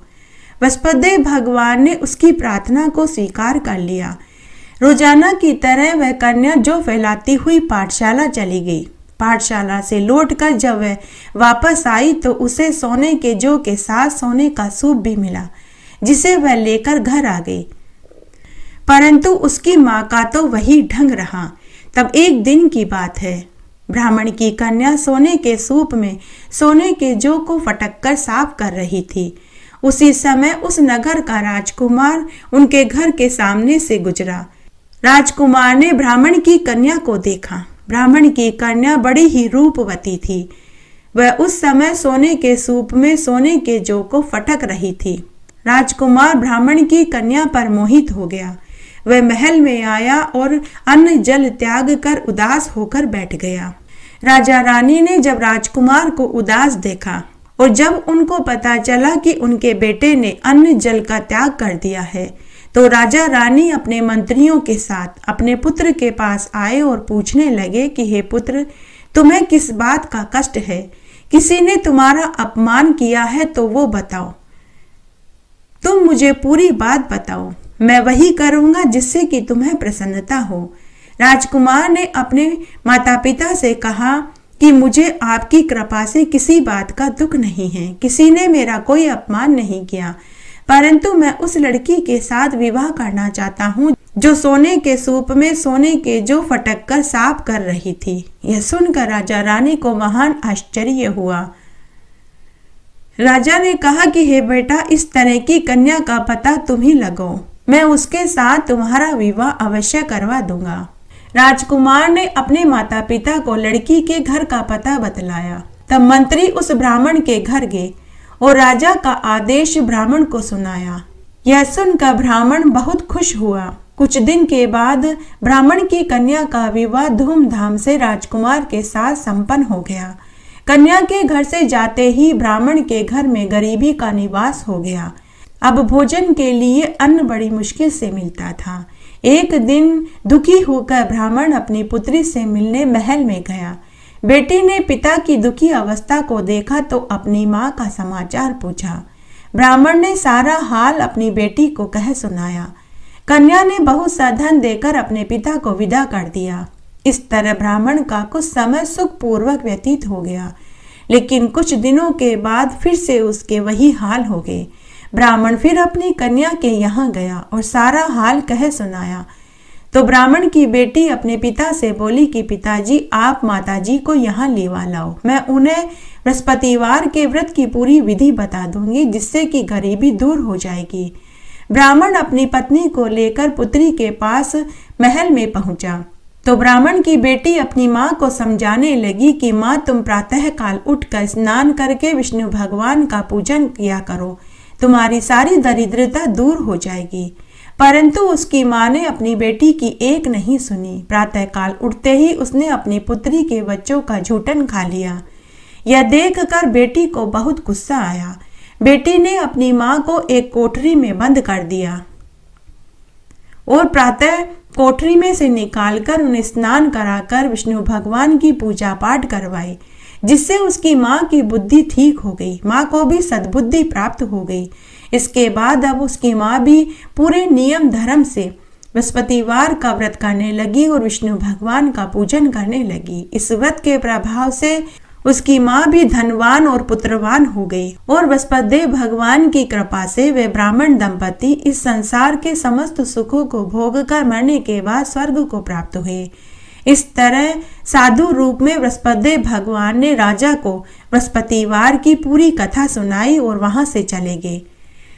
[SPEAKER 1] बृहस्पति भगवान ने उसकी प्रार्थना को स्वीकार कर लिया। रोजाना की तरह वह कन्या जौ फैलाती हुई पाठशाला चली गई। पाठशाला से लौटकर जब वह वापस आई तो उसे सोने के जौ के साथ सोने का सूप भी मिला, जिसे वह लेकर घर आ गई। परंतु उसकी माँ का तो वही ढंग रहा। तब एक दिन की बात है, ब्राह्मण की कन्या सोने के सूप में सोने के जौ को फटक कर साफ कर रही थी। उसी समय उस नगर का राजकुमार उनके घर के सामने से गुजरा। राजकुमार ने ब्राह्मण की कन्या को देखा। ब्राह्मण की कन्या बड़ी ही रूपवती थी। वह उस समय सोने के सूप में सोने के जौ को फटक रही थी। राजकुमार ब्राह्मण की कन्या पर मोहित हो गया। वह महल में आया और अन्न जल त्याग कर उदास होकर बैठ गया। राजा रानी ने जब राजकुमार को उदास देखा और जब उनको पता चला कि उनके बेटे ने अन्न जल का त्याग कर दिया है, तो राजा रानी अपने मंत्रियों के साथ अपने पुत्र के पास आए और पूछने लगे कि हे पुत्र, तुम्हें किस बात का कष्ट है? किसी ने तुम्हारा अपमान किया है तो वो बताओ। तुम मुझे पूरी बात बताओ, मैं वही करूंगा जिससे कि तुम्हें प्रसन्नता हो। राजकुमार ने अपने माता पिता से कहा कि मुझे आपकी कृपा से किसी बात का दुख नहीं है। किसी ने मेरा कोई अपमान नहीं किया, परंतु मैं उस लड़की के साथ विवाह करना चाहता हूँ जो सोने के सूप में सोने के जौ फटक कर साफ कर रही थी। यह सुनकर राजा रानी को महान आश्चर्य हुआ। राजा ने कहा कि हे बेटा, इस तरह की कन्या का पता तुम ही लगाओ। मैं उसके साथ तुम्हारा विवाह अवश्य करवा दूंगा। राजकुमार ने अपने माता पिता को लड़की के घर का पता बतलाया। तब मंत्री उस ब्राह्मण के घर गए और राजा का आदेश ब्राह्मण को सुनाया। यह सुनकर ब्राह्मण बहुत खुश हुआ। कुछ दिन के बाद ब्राह्मण की कन्या का विवाह धूमधाम से राजकुमार के साथ संपन्न हो गया। कन्या के घर से जाते ही ब्राह्मण के घर में गरीबी का निवास हो गया। अब भोजन के लिए अन्न बड़ी मुश्किल से मिलता था। एक दिन दुखी होकर ब्राह्मण अपनी पुत्री से मिलने महल में गया। बेटी ने पिता की दुखी अवस्था को देखा तो अपनी माँ का समाचार पूछा। ब्राह्मण ने सारा हाल अपनी बेटी को कह सुनाया। कन्या ने बहुत सा धन देकर अपने पिता को विदा कर दिया। इस तरह ब्राह्मण का कुछ समय सुखपूर्वक व्यतीत हो गया, लेकिन कुछ दिनों के बाद फिर से उसके वही हाल हो गए। ब्राह्मण फिर अपनी कन्या के यहाँ गया और सारा हाल कह सुनाया। तो ब्राह्मण की बेटी अपने पिता से बोली कि पिताजी, आप माताजी को यहाँ लेवा लाओ। मैं उन्हें बृहस्पतिवार के व्रत की पूरी विधि बता दूंगी, जिससे कि गरीबी दूर हो जाएगी। ब्राह्मण अपनी पत्नी को लेकर पुत्री के पास महल में पहुंचा तो ब्राह्मण की बेटी अपनी माँ को समझाने लगी कि माँ, तुम प्रातः काल उठकर स्नान करके विष्णु भगवान का पूजन किया करो, तुम्हारी सारी दरिद्रता दूर हो जाएगी। परंतु उसकी माँ ने अपनी बेटी की एक नहीं सुनी। प्रातःकाल उठते ही उसने अपनी पुत्री के बच्चों का झूठन खा लिया। यह देखकर बेटी को बहुत गुस्सा आया। बेटी ने अपनी माँ को एक कोठरी में बंद कर दिया और प्रातः कोठरी में से निकालकर उन्हें स्नान कराकर विष्णु भगवान की पूजा पाठ करवाई, जिससे उसकी माँ की बुद्धि ठीक हो गई। माँ को भी सद्बुद्धि प्राप्त हो गई। इसके बाद अब उसकी माँ भी पूरे नियम धर्म से बृहस्पतिवार का व्रत करने लगी और विष्णु भगवान का पूजन करने लगी। इस व्रत के प्रभाव से उसकी माँ भी धनवान और पुत्रवान हो गई और बृहस्पति भगवान की कृपा से वे ब्राह्मण दंपति इस संसार के समस्त सुखों को भोग कर मरने के बाद स्वर्ग को प्राप्त हुए। इस तरह साधु रूप में बृहस्पति भगवान ने राजा को बृहस्पतिवार की पूरी कथा सुनाई और वहां से चले गए।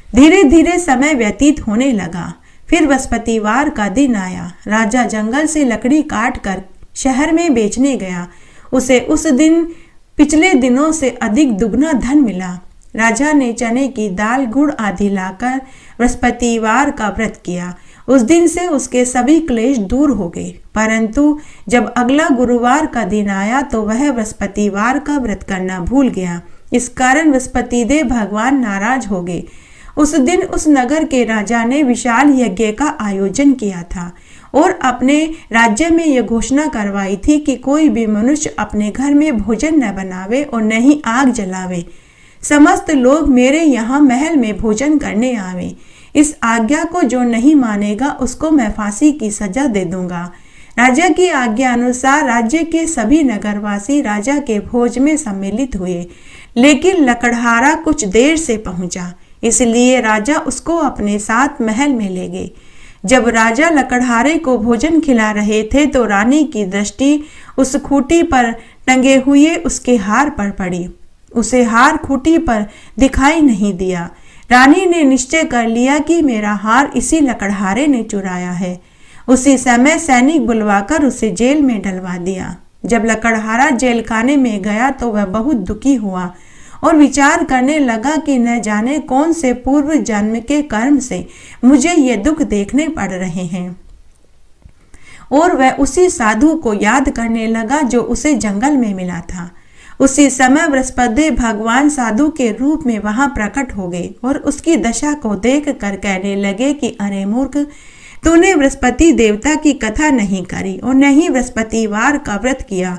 [SPEAKER 1] धीरे धीरे समय व्यतीत होने लगा। फिर बृहस्पतिवार का दिन आया। राजा जंगल से लकड़ी काट कर शहर में बेचने गया। उसे उस दिन पिछले दिनों से अधिक दुगना धन मिला। राजा ने चने की दाल, गुड़ आदि लाकर बृहस्पतिवार का व्रत किया। उस दिन से उसके सभी क्लेश दूर हो गए। परंतु जब अगला गुरुवार का दिन आया तो वह बृहस्पतिवार का व्रत करना भूल गया। इस कारण बृहस्पति देव भगवान नाराज हो गए। उस दिन उस नगर के राजा ने विशाल यज्ञ का आयोजन किया था और अपने राज्य में यह घोषणा करवाई थी कि कोई भी मनुष्य अपने घर में भोजन न बनावे और न ही आग जलावे। समस्त लोग मेरे यहाँ महल में भोजन करने आवे। इस आज्ञा को जो नहीं मानेगा उसको मैं फांसी की सजा दे दूंगा। राजा की आज्ञा अनुसार राज्य के सभी नगरवासी राजा के भोज में सम्मिलित हुए, लेकिन लकड़हारा कुछ देर से पहुंचा, इसलिए राजा उसको अपने साथ महल में ले गए। जब राजा लकड़हारे को भोजन खिला रहे थे तो रानी की दृष्टि उस खूंटी पर टंगे हुए उसके हार पर पड़ी। उसे हार खूंटी पर दिखाई नहीं दिया। रानी ने निश्चय कर लिया कि मेरा हार इसी लकड़हारे ने चुराया है। उसी समय सैनिक बुलवाकर उसे जेल में डलवा दिया। जब लकड़हारा जेल खाने में गया तो वह बहुत दुखी हुआ और विचार करने लगा कि न जाने कौन से पूर्व जन्म के कर्म से मुझे ये दुख देखने पड़ रहे हैं। और वह उसी साधु को याद करने लगा जो उसे जंगल में मिला था। उसी समय बृहस्पति भगवान साधु के रूप में वहां प्रकट हो गए और उसकी दशा को देख कर कहने लगे कि अरे मूर्ख, तूने बृहस्पति देवता की कथा नहीं करी और न ही बृहस्पतिवार का व्रत किया।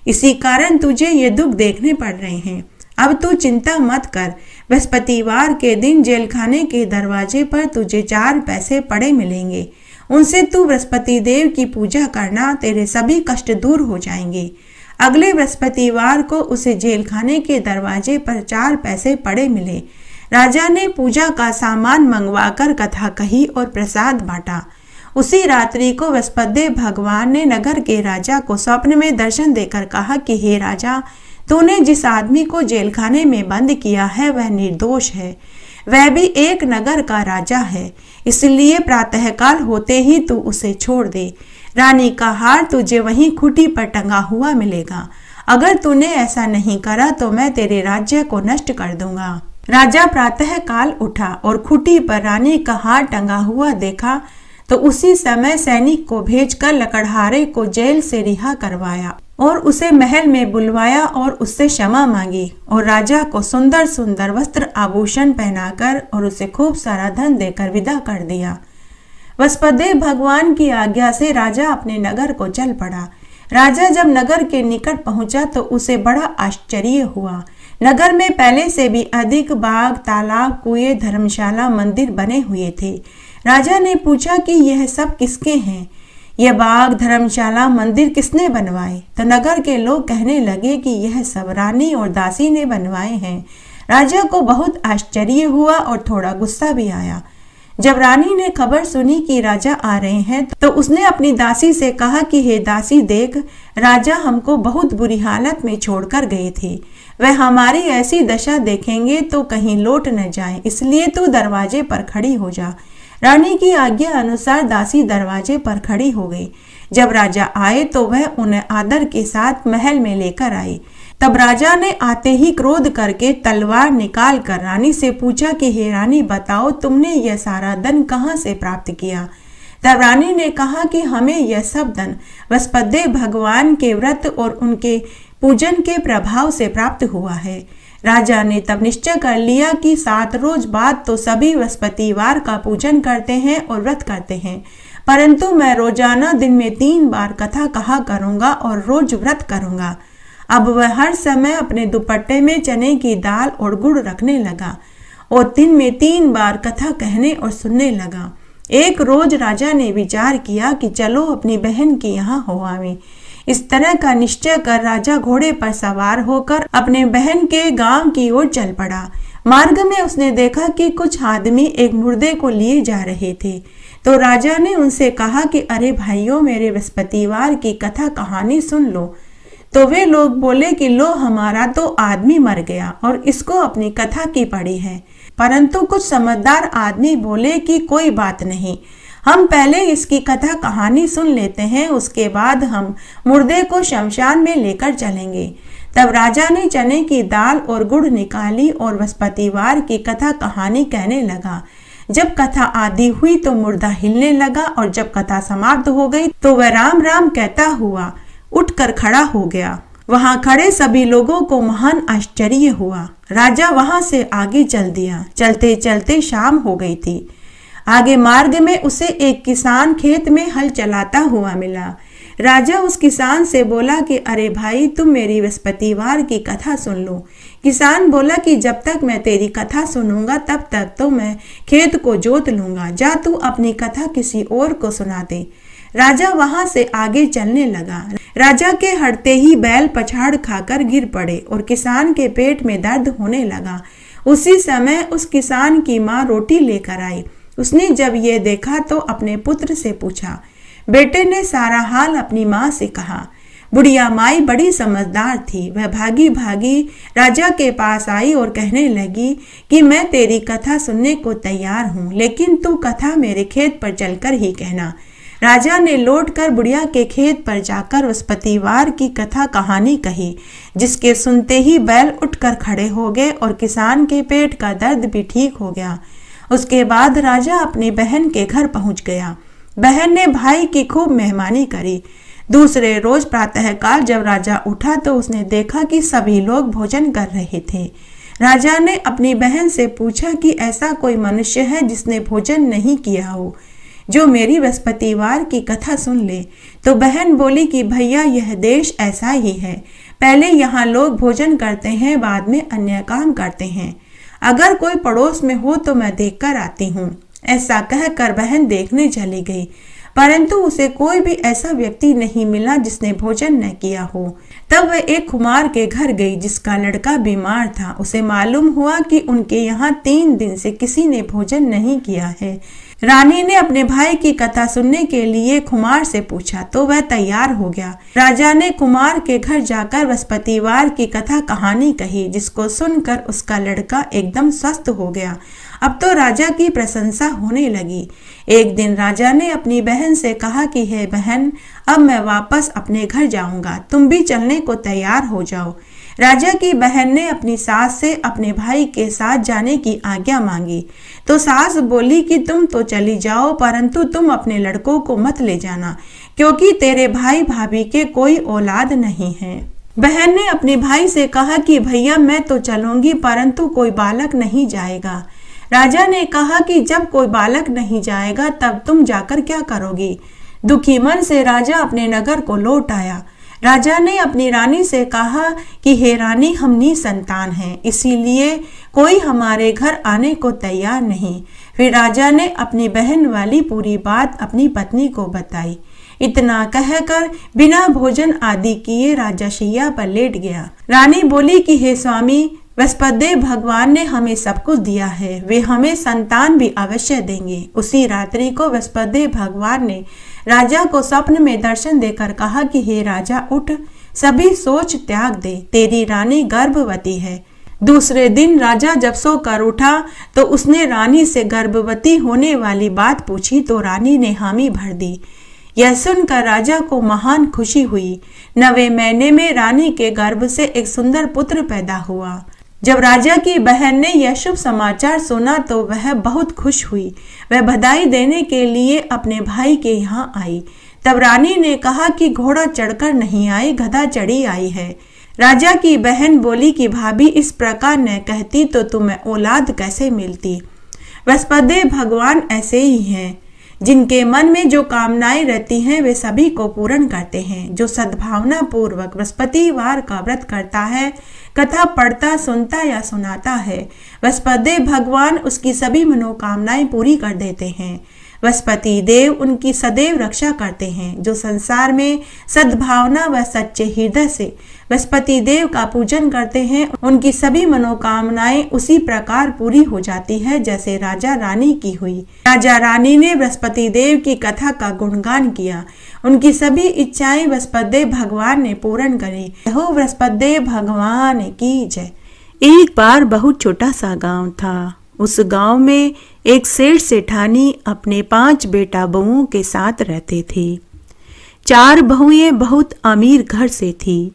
[SPEAKER 1] इसी कारण तुझे ये दुख देखने पड़ रहे हैं। अब तू चिंता मत कर। बृहस्पतिवार के दिन जेलखाने के दरवाजे पर तुझे 4 पैसे पड़े मिलेंगे। उनसे तू बृहस्पति देव की पूजा करना, तेरे सभी कष्ट दूर हो जाएंगे। अगले बृहस्पतिवार को उसे जेलखाने के दरवाजे पर 4 पैसे पड़े मिले। राजा ने पूजा का सामान मंगवाकर कथा कही और प्रसाद बांटा। उसी रात्रि को बृहस्पति भगवान ने नगर के राजा को स्वप्न में दर्शन देकर कहा कि हे राजा, तूने जिस आदमी को जेलखाने में बंद किया है वह निर्दोष है, वह भी एक नगर का राजा है। इसलिए प्रातःकाल होते ही तू उसे छोड़ दे। रानी का हार तुझे वहीं खूंटी पर टंगा हुआ मिलेगा। अगर तूने ऐसा नहीं करा तो मैं तेरे राज्य को नष्ट कर दूंगा। राजा प्रातःकाल उठा और खूंटी पर रानी का हार टंगा हुआ देखा तो उसी समय सैनिक को भेजकर लकड़हारे को जेल से रिहा करवाया और उसे महल में बुलवाया और उससे क्षमा मांगी और राजा को सुंदर सुंदर वस्त्र आभूषण पहनाकर और उसे खूब सारा धन देकर विदा कर दिया। वसुदेव भगवान की आज्ञा से राजा अपने नगर को चल पड़ा। राजा जब नगर के निकट पहुंचा तो उसे बड़ा आश्चर्य हुआ। नगर में पहले से भी अधिक बाग, तालाब, कुएं, धर्मशाला, मंदिर बने हुए थे। राजा ने पूछा कि यह सब किसके हैं? यह बाग, धर्मशाला, मंदिर किसने बनवाए? तो नगर के लोग कहने लगे कि यह सब रानी और दासी ने बनवाए हैं। राजा को बहुत आश्चर्य हुआ और थोड़ा गुस्सा भी आया। जब रानी ने खबर सुनी कि राजा आ रहे हैं तो उसने अपनी दासी से कहा कि हे दासी, देख, राजा हमको बहुत बुरी हालत में छोड़कर गए थे। वह हमारी ऐसी दशा देखेंगे तो कहीं लौट न जाए, इसलिए तू दरवाजे पर खड़ी हो जा। रानी की आज्ञा अनुसार दासी दरवाजे पर खड़ी हो गई। जब राजा आए तो वह उन्हें आदर के साथ महल में लेकर आई। तब राजा ने आते ही क्रोध करके तलवार निकाल कर रानी से पूछा कि हे रानी, बताओ तुमने यह सारा धन कहाँ से प्राप्त किया? तब रानी ने कहा कि हमें यह सब धन वसुदेव भगवान के व्रत और उनके पूजन के प्रभाव से प्राप्त हुआ है। राजा ने तब निश्चय कर लिया कि 7 रोज बाद तो सभी बृहस्पतिवार का पूजन करते हैं और व्रत करते हैं, परंतु मैं रोजाना दिन में 3 बार कथा कहा करूंगा और रोज व्रत करूंगा। अब वह हर समय अपने दुपट्टे में चने की दाल और गुड़ रखने लगा और दिन में 3 बार कथा कहने और सुनने लगा। एक रोज राजा ने विचार किया कि चलो अपनी बहन के यहाँ हो आवे। इस तरह का निश्चय कर राजा घोड़े पर सवार होकर अपने बहन के गांव की ओर चल पड़ा। मार्ग में उसने देखा कि कुछ आदमी एक मुर्दे को लिए जा रहे थे, तो राजा ने उनसे कहा कि अरे भाइयों, मेरे बृहस्पतिवार की कथा कहानी सुन लो। तो वे लोग बोले कि लो, हमारा तो आदमी मर गया और इसको अपनी कथा की पड़ी है। परंतु कुछ समझदार आदमी बोले कि कोई बात नहीं, हम पहले इसकी कथा कहानी सुन लेते हैं, उसके बाद हम मुर्दे को शमशान में लेकर चलेंगे। तब राजा ने चने की दाल और गुड़ निकाली और बृहस्पतिवार की कथा कहानी कहने लगा। जब कथा आदि हुई तो मुर्दा हिलने लगा और जब कथा समाप्त हो गई तो वह राम राम कहता हुआ उठकर खड़ा हो गया। वहां खड़े सभी लोगों को महान आश्चर्य हुआ। राजा वहां से आगे चल दिया। चलते चलते शाम हो गई थी। आगे मार्ग में उसे एक किसान खेत में हल चलाता हुआ मिला। राजा उस किसान से बोला कि अरे भाई, तुम मेरी बृहस्पतिवार की कथा सुन लो। किसान बोला कि जब तक मैं तेरी कथा सुनूंगा तब तक तो मैं खेत को जोत लूंगा। जा तू अपनी कथा किसी और को सुना दे। राजा वहां से आगे चलने लगा। राजा के हटते ही बैल पछाड़ खाकर गिर पड़े और किसान के पेट में दर्द होने लगा। उसी समय उस किसान की माँ रोटी लेकर आई। उसने जब ये देखा तो अपने पुत्र से पूछा। बेटे ने सारा हाल अपनी माँ से कहा। बुढ़िया माई बड़ी समझदार थी। वह भागी भागी राजा के पास आई और कहने लगी कि मैं तेरी कथा सुनने को तैयार हूँ, लेकिन तू कथा मेरे खेत पर चलकर ही कहना। राजा ने लौटकर बुढ़िया के खेत पर जाकर बृहस्पतिवार की कथा कहानी कही, जिसके सुनते ही बैल उठकर खड़े हो गए और किसान के पेट का दर्द भी ठीक हो गया। उसके बाद राजा अपनी बहन के घर पहुंच गया। बहन ने भाई की खूब मेहमानी करी। दूसरे रोज प्रातःकाल जब राजा उठा तो उसने देखा कि सभी लोग भोजन कर रहे थे। राजा ने अपनी बहन से पूछा कि ऐसा कोई मनुष्य है जिसने भोजन नहीं किया हो, जो मेरी बृहस्पतिवार की कथा सुन ले। तो बहन बोली कि भैया, यह देश ऐसा ही है। पहले यहाँ लोग भोजन करते हैं, बाद में अन्य काम करते हैं। अगर कोई पड़ोस में हो तो मैं देखकर आती हूँ। ऐसा कहकर बहन देखने चली गई, परंतु उसे कोई भी ऐसा व्यक्ति नहीं मिला जिसने भोजन न किया हो। तब वह एक कुम्हार के घर गई जिसका लड़का बीमार था। उसे मालूम हुआ कि उनके यहाँ 3 दिन से किसी ने भोजन नहीं किया है। रानी ने अपने भाई की कथा सुनने के लिए कुमार से पूछा तो वह तैयार हो गया। राजा ने कुमार के घर जाकर बृहस्पतिवार की कथा कहानी कही, जिसको सुनकर उसका लड़का एकदम स्वस्थ हो गया। अब तो राजा की प्रशंसा होने लगी। एक दिन राजा ने अपनी बहन से कहा कि हे बहन, अब मैं वापस अपने घर जाऊंगा, तुम भी चलने को तैयार हो जाओ। राजा की बहन ने अपनी सास से अपने भाई के साथ जाने की आज्ञा मांगी तो सास बोली कि तुम तो चली जाओ, परंतु तुम अपने लड़कों को मत ले जाना, क्योंकि तेरे भाई भाभी के कोई औलाद नहीं है। बहन ने अपने भाई से कहा कि भैया मैं तो चलूंगी, परंतु कोई बालक नहीं जाएगा। राजा ने कहा कि जब कोई बालक नहीं जाएगा तब तुम जाकर क्या करोगी। दुखी मन से राजा अपने नगर को लौट आया। राजा ने अपनी रानी से कहा कि हे रानी, हम निसंतान हैं, इसीलिए कोई हमारे घर आने को तैयार नहीं। फिर राजा ने अपनी बहन वाली पूरी बात अपनी पत्नी को बताई। इतना कहकर बिना भोजन आदि किए राजा शैया पर लेट गया। रानी बोली कि हे स्वामी, बृहस्पतिदेव भगवान ने हमें सब कुछ दिया है, वे हमें संतान भी अवश्य देंगे। उसी रात्रि को बृहस्पतिदेव भगवान ने राजा को स्वप्न में दर्शन देकर कहा कि हे राजा, उठ, सभी सोच त्याग दे, तेरी रानी गर्भवती है। दूसरे दिन राजा जब सोकर उठा तो उसने रानी से गर्भवती होने वाली बात पूछी तो रानी ने हामी भर दी। यह सुनकर राजा को महान खुशी हुई। 9वें महीने में रानी के गर्भ से एक सुंदर पुत्र पैदा हुआ। जब राजा की बहन ने यह शुभ समाचार सुना तो वह बहुत खुश हुई। वह बधाई देने के लिए अपने भाई के यहाँ आई। तब रानी ने कहा कि घोड़ा चढ़कर नहीं आई, गधा चढ़ी आई है। राजा की बहन बोली कि भाभी, इस प्रकार न कहती तो तुम्हें औलाद कैसे मिलती। बृहस्पतिदेव भगवान ऐसे ही हैं, जिनके मन में जो कामनाएं रहती हैं वे सभी को पूर्ण करते हैं। जो सद्भावना पूर्वक बृहस्पतिवार का व्रत करता है, कथा पढ़ता, सुनता या सुनाता है, बृहस्पतिदेव भगवान उसकी सभी मनोकामनाएं पूरी कर देते हैं। बृहस्पति देव उनकी सदैव रक्षा करते हैं। जो संसार में सद्भावना व सच्चे हृदय से बृहस्पति देव का पूजन करते हैं, उनकी सभी मनोकामनाएं उसी प्रकार पूरी हो जाती है जैसे राजा रानी की हुई। राजा रानी ने बृहस्पति देव की कथा का गुणगान किया। उनकी सभी इच्छाएं बृहस्पति देव भगवान ने पूर्ण करी। हो बृहस्पति देव भगवान की जय। एक बार बहुत छोटा सा गांव था। उस गांव में एक सेठ सेठानी अपने 5 बेटा बहुओं के साथ रहते थे। 4 बहुएं बहुत अमीर घर से थी,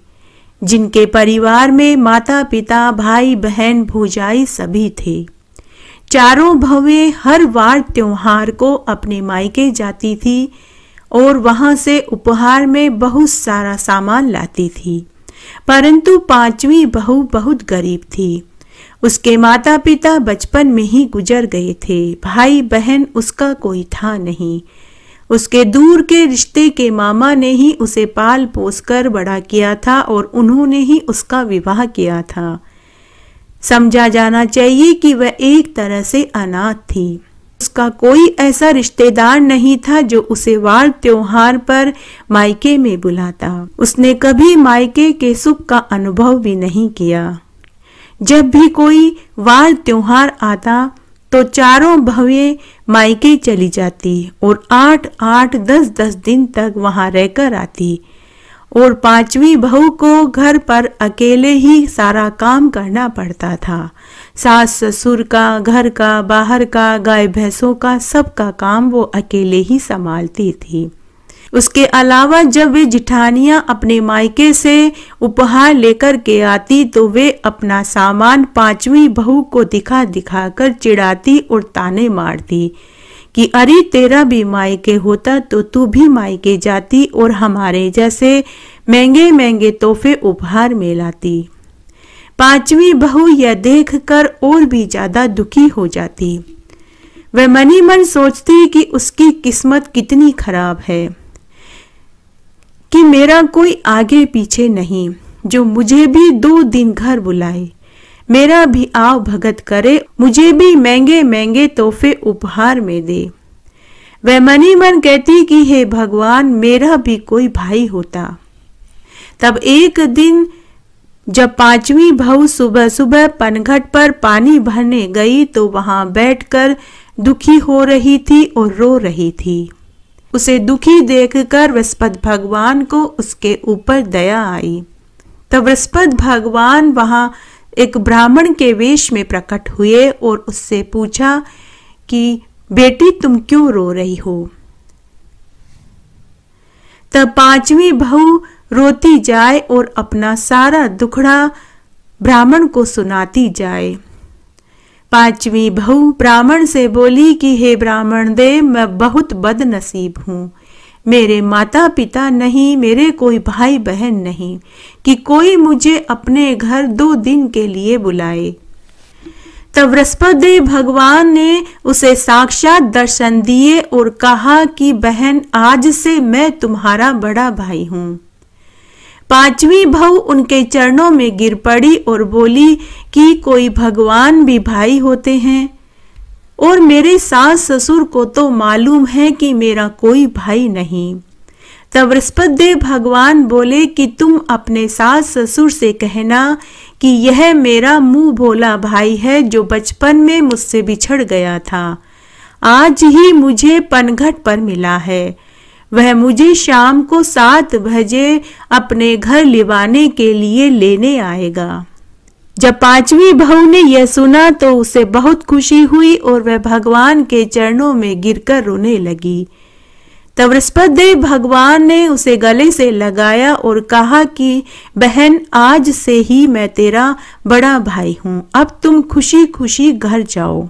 [SPEAKER 1] जिनके परिवार में माता पिता, भाई बहन, भौजाई सभी थे। चारों बहुएं हर वार त्योहार को अपने मायके जाती थी और वहां से उपहार में बहुत सारा सामान लाती थी। परंतु 5वीं बहू बहुत गरीब थी। उसके माता पिता बचपन में ही गुजर गए थे। भाई बहन उसका कोई था नहीं। उसके दूर के रिश्ते के मामा ने ही उसे पाल पोस कर बड़ा किया था और उन्होंने ही उसका विवाह किया था। समझा जाना चाहिए कि वह एक तरह से अनाथ थी। उसका कोई ऐसा रिश्तेदार नहीं था जो उसे वार त्योहार पर मायके में बुलाता। उसने कभी मायके के सुख का अनुभव भी नहीं किया। जब भी कोई वार त्योहार आता तो चारों बहुएं मायके चली जाती और 8-8, 10-10 दिन तक वहां रहकर आती और 5वीं बहू को घर पर अकेले ही सारा काम करना पड़ता था। सास ससुर का, घर का, बाहर का, गाय भैंसों का, सबका काम वो अकेले ही संभालती थी। उसके अलावा जब वे जिठानियां अपने मायके से उपहार लेकर के आती तो वे अपना सामान 5वीं बहू को दिखा दिखाकर चिढ़ाती और ताने मारती कि अरे तेरा भी मायके होता तो तू भी मायके जाती और हमारे जैसे महंगे महंगे तोहफे उपहार में लाती। 5वीं बहू यह देखकर और भी ज्यादा दुखी हो जाती। वह मनी मन सोचती कि उसकी किस्मत कितनी खराब है कि मेरा कोई आगे पीछे नहीं, जो मुझे भी 2 दिन घर बुलाए, मेरा भी आव भगत करे, मुझे भी महंगे महंगे तोहफे उपहार में दे। वह मनी मन कहती कि हे भगवान, मेरा भी कोई भाई होता। तब एक दिन जब 5वीं बहू सुबह सुबह पनघट पर पानी भरने गई तो वहां बैठकर दुखी हो रही थी और रो रही थी। उसे दुखी देखकर बृहस्पति भगवान को उसके ऊपर दया आई। तब बृहस्पति भगवान वहां एक ब्राह्मण के वेश में प्रकट हुए और उससे पूछा कि बेटी तुम क्यों रो रही हो। तब पांचवी बहू रोती जाए और अपना सारा दुखड़ा ब्राह्मण को सुनाती जाए। पांचवी बहू ब्राह्मण से बोली कि हे ब्राह्मण देव, मैं बहुत बदनसीब हूँ। मेरे माता पिता नहीं, मेरे कोई भाई बहन नहीं कि कोई मुझे अपने घर 2 दिन के लिए बुलाए। तब बृहस्पति भगवान ने उसे साक्षात दर्शन दिए और कहा कि बहन, आज से मैं तुम्हारा बड़ा भाई हूँ। पांचवी बहू उनके चरणों में गिर पड़ी और बोली कि कोई भगवान भी भाई होते हैं, और मेरे सास ससुर को तो मालूम है कि मेरा कोई भाई नहीं। तब बृहस्पति भगवान बोले कि तुम अपने सास ससुर से कहना कि यह मेरा मुंह भोला भाई है जो बचपन में मुझसे बिछड़ गया था। आज ही मुझे पनघट पर मिला है। वह मुझे शाम को 7 बजे अपने घर लिवाने के लिए लेने आएगा। जब पांचवी बहू ने यह सुना तो उसे बहुत खुशी हुई और वह भगवान के चरणों में गिरकर रोने लगी। तब बृहस्पति भगवान ने उसे गले से लगाया और कहा कि बहन, आज से ही मैं तेरा बड़ा भाई हूँ। अब तुम खुशी खुशी घर जाओ।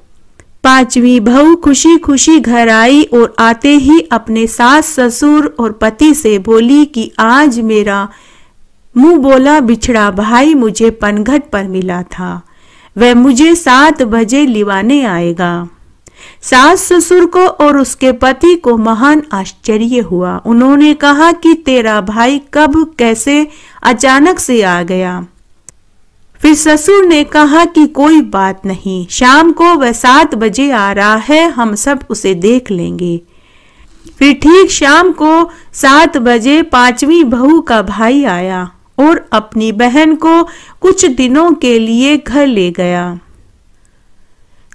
[SPEAKER 1] पांचवी बहू खुशी खुशी घर आई और आते ही अपने सास ससुर और पति से बोली कि आज मेरा मुंह बोला बिछड़ा भाई मुझे पनघट पर मिला था। वह मुझे 7 बजे लिवाने आएगा। सास ससुर को और उसके पति को महान आश्चर्य हुआ। उन्होंने कहा कि तेरा भाई कब कैसे अचानक से आ गया। फिर ससुर ने कहा कि कोई बात नहीं, शाम को वह 7 बजे आ रहा है, हम सब उसे देख लेंगे। फिर ठीक शाम को 7 बजे पांचवी बहू का भाई आया और अपनी बहन को कुछ दिनों के लिए घर ले गया।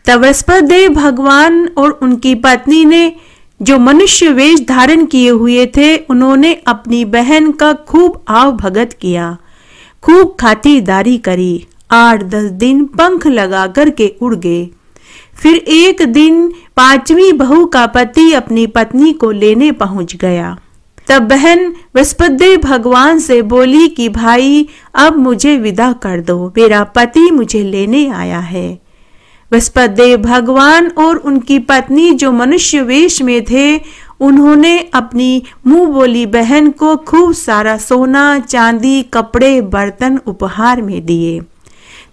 [SPEAKER 1] तब बृहस्पति भगवान और उनकी पत्नी ने जो मनुष्य वेश धारण किए हुए थे, उन्होंने अपनी बहन का खूब आव भगत किया, खूब खातिरदारी करी। 8-10 दिन पंख लगा करके उड़ गए। फिर एक दिन पांचवी बहू का पति अपनी पत्नी को लेने पहुंच गया। तब बहन बृहस्पति भगवान से बोली कि भाई, अब मुझे विदा कर दो, मेरा पति मुझे लेने आया है। बृहस्पति भगवान और उनकी पत्नी जो मनुष्य वेश में थे, उन्होंने अपनी मुंह बोली बहन को खूब सारा सोना, चांदी, कपड़े, बर्तन उपहार में दिए।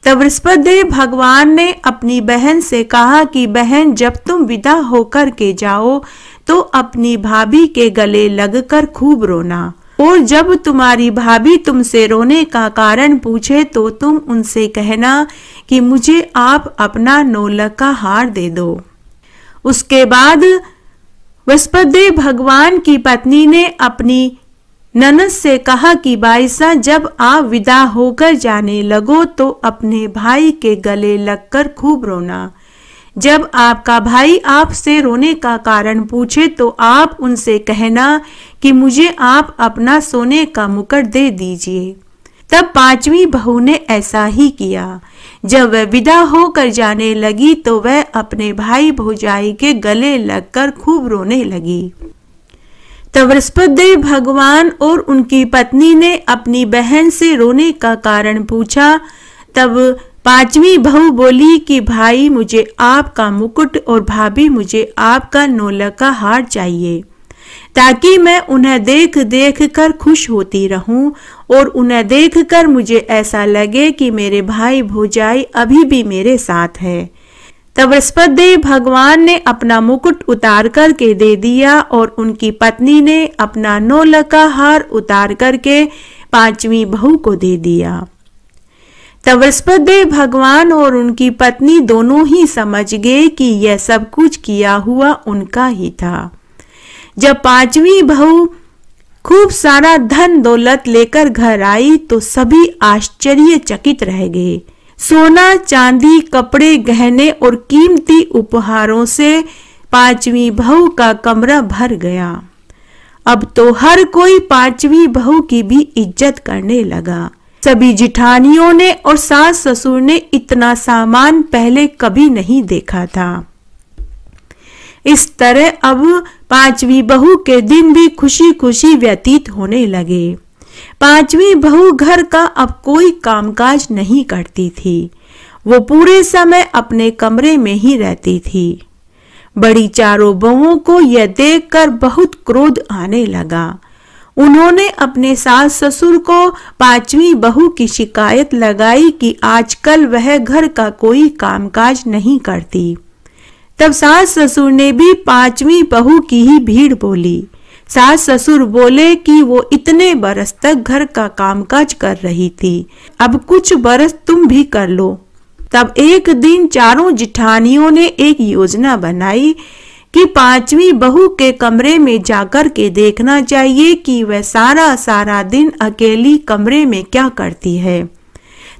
[SPEAKER 1] तब बृहस्पति भगवान ने अपनी बहन से कहा कि बहन, जब तुम विदा होकर के जाओ तो अपनी भाभी के गले लगकर खूब रोना, और जब तुम्हारी भाभी तुमसे रोने का कारण पूछे तो तुम उनसे कहना कि मुझे आप अपना नौलक का हार दे दो। उसके बाद बृहस्पति भगवान की पत्नी ने अपनी ननद से कहा कि बाईसा, जब आप विदा होकर जाने लगो तो अपने भाई के गले लगकर खूब रोना। जब आपका भाई आपसे रोने का कारण पूछे तो आप उनसे कहना कि मुझे आप अपना सोने का मुकुट दे दीजिए। तब पांचवी बहू ने ऐसा ही किया। जब वह विदा होकर जाने लगी तो वह अपने भाई भौजाई के गले लगकर खूब रोने लगी। तब बृहस्पति भगवान और उनकी पत्नी ने अपनी बहन से रोने का कारण पूछा। तब पांचवी बहू बोली कि भाई, मुझे आपका मुकुट और भाभी मुझे आपका नौलक का हार चाहिए, ताकि मैं उन्हें देख देख कर खुश होती रहूं और उन्हें देखकर मुझे ऐसा लगे कि मेरे भाई भौजाई अभी भी मेरे साथ है। तब बृहस्पति भगवान ने अपना मुकुट उतार करके दे दिया और उनकी पत्नी ने अपना नौलक का हार उतार करके पांचवी बहू को दे दिया। तब बृहस्पति भगवान और उनकी पत्नी दोनों ही समझ गए कि यह सब कुछ किया हुआ उनका ही था। जब पांचवी बहू खूब सारा धन दौलत लेकर घर आई तो सभी आश्चर्यचकित रह गए। सोना चांदी कपड़े गहने और कीमती उपहारों से पांचवी बहू का कमरा भर गया। अब तो हर कोई पांचवी बहू की भी इज्जत करने लगा। सभी जिठानियों ने और सास ससुर ने इतना सामान पहले कभी नहीं देखा था। इस तरह अब पांचवी बहू के दिन भी खुशी खुशी व्यतीत होने लगे। पांचवी बहू घर का अब कोई कामकाज नहीं करती थी। वो पूरे समय अपने कमरे में ही रहती थी। बड़ी चारों बहुओं को यह देखकर बहुत क्रोध आने लगा। उन्होंने अपने सास ससुर को पांचवी बहू की शिकायत लगाई कि आजकल वह घर का कोई कामकाज नहीं करती। तब सास ससुर ने भी पांचवी बहू की ही भीड़ बोली। सास ससुर बोले कि वो इतने बरस तक घर का कामकाज कर रही थी, अब कुछ बरस तुम भी कर लो। तब एक दिन चारों जिठानियों ने एक योजना बनाई कि पांचवी बहू के कमरे में जाकर के देखना चाहिए कि वह सारा दिन अकेली कमरे में क्या करती है।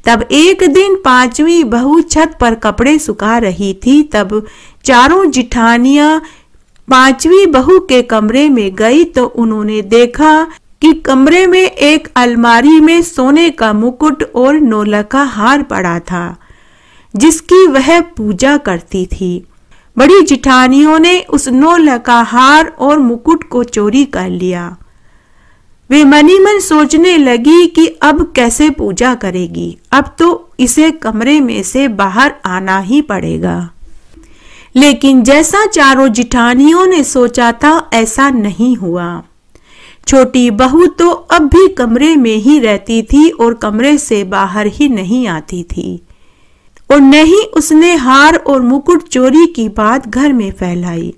[SPEAKER 1] तब एक दिन पांचवी बहू छत पर कपड़े सुखा रही थी। तब चारों जिठानियां पांचवी बहू के कमरे में गई तो उन्होंने देखा कि कमरे में एक अलमारी में सोने का मुकुट और नौलखा हार पड़ा था, जिसकी वह पूजा करती थी। बड़ी जिठानियों ने उस नौलखा हार और मुकुट को चोरी कर लिया। वे मनी मन सोचने लगी कि अब कैसे पूजा करेगी। अब तो इसे कमरे में से बाहर आना ही पड़ेगा। लेकिन जैसा चारों जिठानियों ने सोचा था ऐसा नहीं हुआ। छोटी बहू तो अब भी कमरे में ही रहती थी और कमरे से बाहर ही नहीं आती थी, और न ही उसने हार और मुकुट चोरी की बात घर में फैलाई।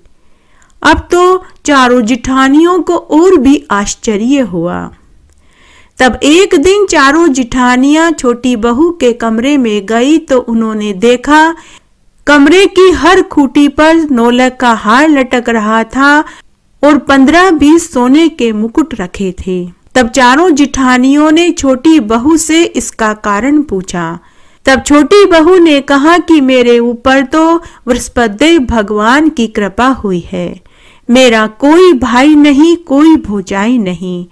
[SPEAKER 1] अब तो चारों जिठानियों को और भी आश्चर्य हुआ। तब एक दिन चारों जिठानियां छोटी बहू के कमरे में गई तो उन्होंने देखा कमरे की हर खूंटी पर नौलख का हार लटक रहा था और 15-20 सोने के मुकुट रखे थे। तब चारों जिठानियों ने छोटी बहू से इसका कारण पूछा। तब छोटी बहू ने कहा कि मेरे ऊपर तो बृहस्पति भगवान की कृपा हुई है। मेरा कोई भाई नहीं, कोई भौजाई नहीं।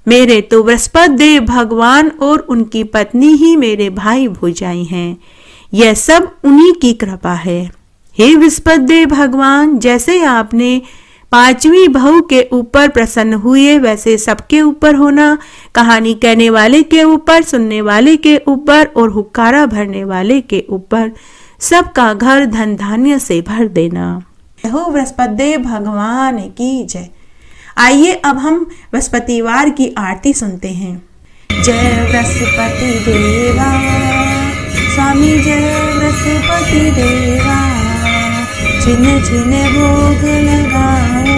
[SPEAKER 1] मेरे तो बृहस्पति भगवान और उनकी पत्नी ही मेरे भाई भौजाई हैं। यह सब उन्हीं की कृपा है। हे बृहस्पति भगवान, जैसे आपने पांचवी बहू के ऊपर प्रसन्न हुए वैसे सबके ऊपर होना। कहानी कहने वाले के ऊपर, सुनने वाले के ऊपर और हुक्कारा भरने वाले के ऊपर सबका घर धन धान्य से भर देना। हो बृहस्पति भगवान की जय। आइए अब हम बृहस्पतिवार की आरती सुनते हैं। जय बृहस्पति देवा स्वामी, जय बृहस्पति देवा। छिन छिन भोग लगाओ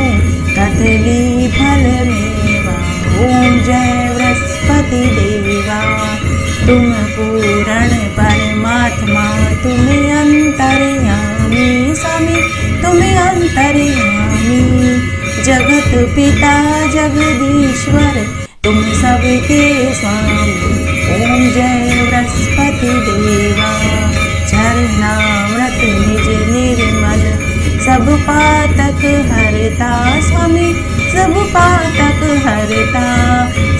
[SPEAKER 1] कदली फल मेवा। ओम जय बृहस्पति देवा। तुम पूर्ण परमात्मा, तुम अंतर्यामी स्वामी, तुम अंतर्यामी। जगत पिता जगदीश्वर, तुम सबके स्वामी। ओम जय बृहस्पति देवा। झरनामृत निज निर्मल, सब पातक हरता स्वामी, सब पातक हरता।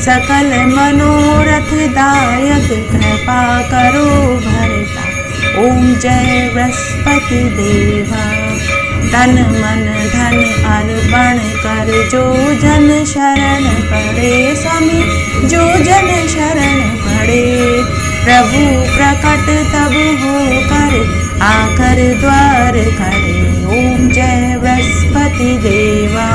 [SPEAKER 1] सकल मनोरथ दायक, कृपा करो भरता। ओम जय बृहस्पति देवा। तन मन धन अर्पण कर, जो जन शरण पड़े स्वामी, जो जन शरण पड़े। प्रभु प्रकट तब होकर, आकर द्वार खड़े। ओम जय बृहस्पति देवा।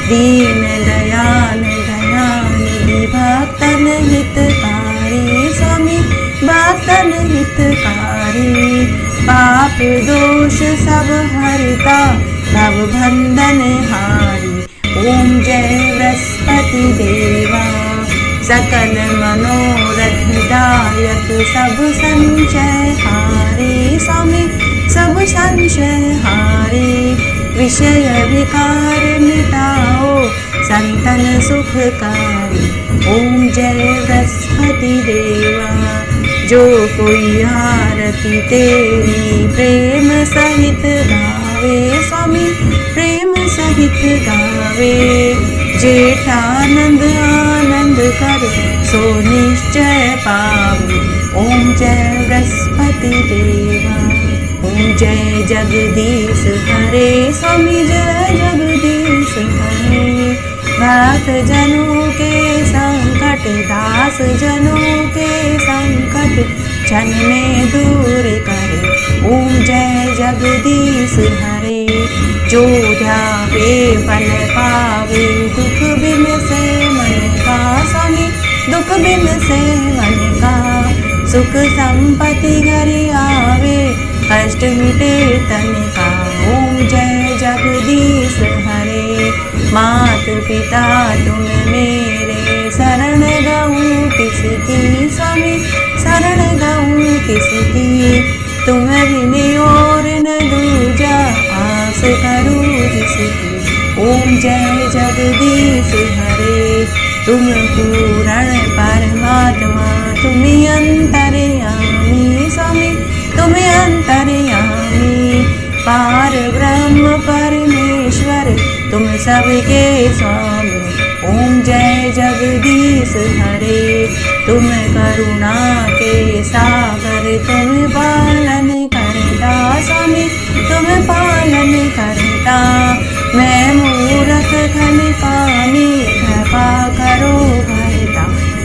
[SPEAKER 1] दीन दयाल दयानिधि, भक्तन हितकारी स्वामी, भक्तन हितकारी। पाप दोष सब हरता, भव बंधन हारी। ओम जय बृहस्पति देवा। सकल मनोरथ दायक, सब संशय हारी स्वामी, सब संशय हारी। विषय विकार मिटाओ, संतन सुखकारी। ओम जय बृहस्पति देवा। जो कोई आरती तेरी प्रेम सहित गावे स्वामी, प्रेम सहित गावे। जेठानंद आनंद कर सो निश्चय पावे। ओम जय बृहस्पति देवा, ओम जय जगदीश हरे स्वामी, जय जगदीश हरे। भक्त जनों के संकट, दास जनों के संकट क्षण में दूर करे। ओम जय जगदीश हरे। जो ध्यावे फल पावे, दुख बिन से मन का स्वामी, दुख बिन से मन का। सुख संपत्ति घर आवे, कष्ट मिटे तन का। ओम जय जगदीश हरे। मात पिता तुम मेरे, शरण गऊँ किसकी स्वामी, शरण गऊँ किसकी। तुम बिन और न दूजा, आस करूँ जिसकी। ओम जय जगदीश हरे। तुम पूर्ण परमात्मा, तुम अंतर्यामी स्वामी, तुम अंतर्यामी। पार ब्रह्म परमेश्वर, तुम सबके स्वामी। ओम जय जगदीश हरे। तुम करुणा के सागर, तुम पालन करता स्वामी, तुम पालन करता। मैं मूर्ख खन कामी, कृपा करो भरता।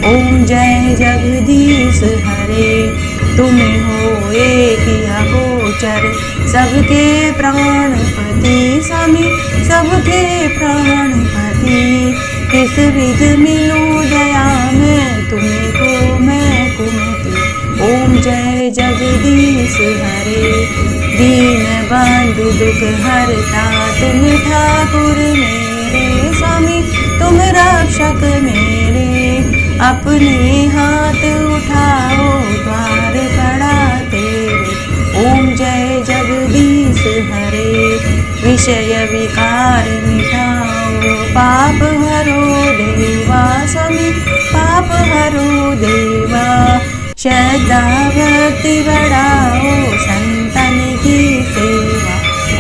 [SPEAKER 1] ओम जय जगदीश हरे। तुम हो एक अगोचर, सबके प्राणपति स्वामी, सबके प्राणपति। किस विध मिलूं दया में, तुम्हें को मैं कुमति। ओम जय जगदीश हरे। दीन बंधु दुख हरता, तुम ठाकुर मेरे स्वामी, तुम रक्षक मेरे। अपने हाथ उठाओ, द्वार पड़ा तेरे। ओम जय जगदीश हरे। विषय विकार मिटाओ, पाप हरो देवा स्वामी, पाप हरो देवा। श्रद्धा भक्ति बढ़ाओ, संतन की सेवा।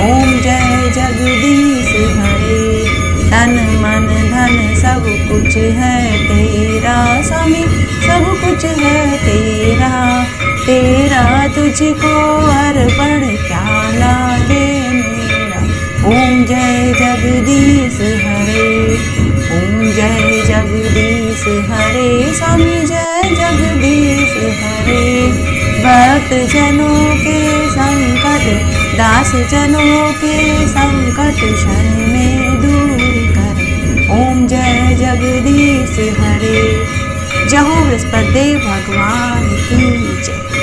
[SPEAKER 1] ओम जय जगदीश हरे। तन मन धन सब कुछ है तेरा स्वामी, सब कुछ है तेरा। तेरा तुझको अर्पण क्या लागे मेरा। ओम जय जगदीश हरे। ओम जय जगदीश हरे स्वामी, जय जगदीश हरे। भक्त जनों के संकट, दास जनों के संकट क्षण में दूर करे। ओम जय जगदीश हरे। जय हो बृहस्पति देव भगवान की जय।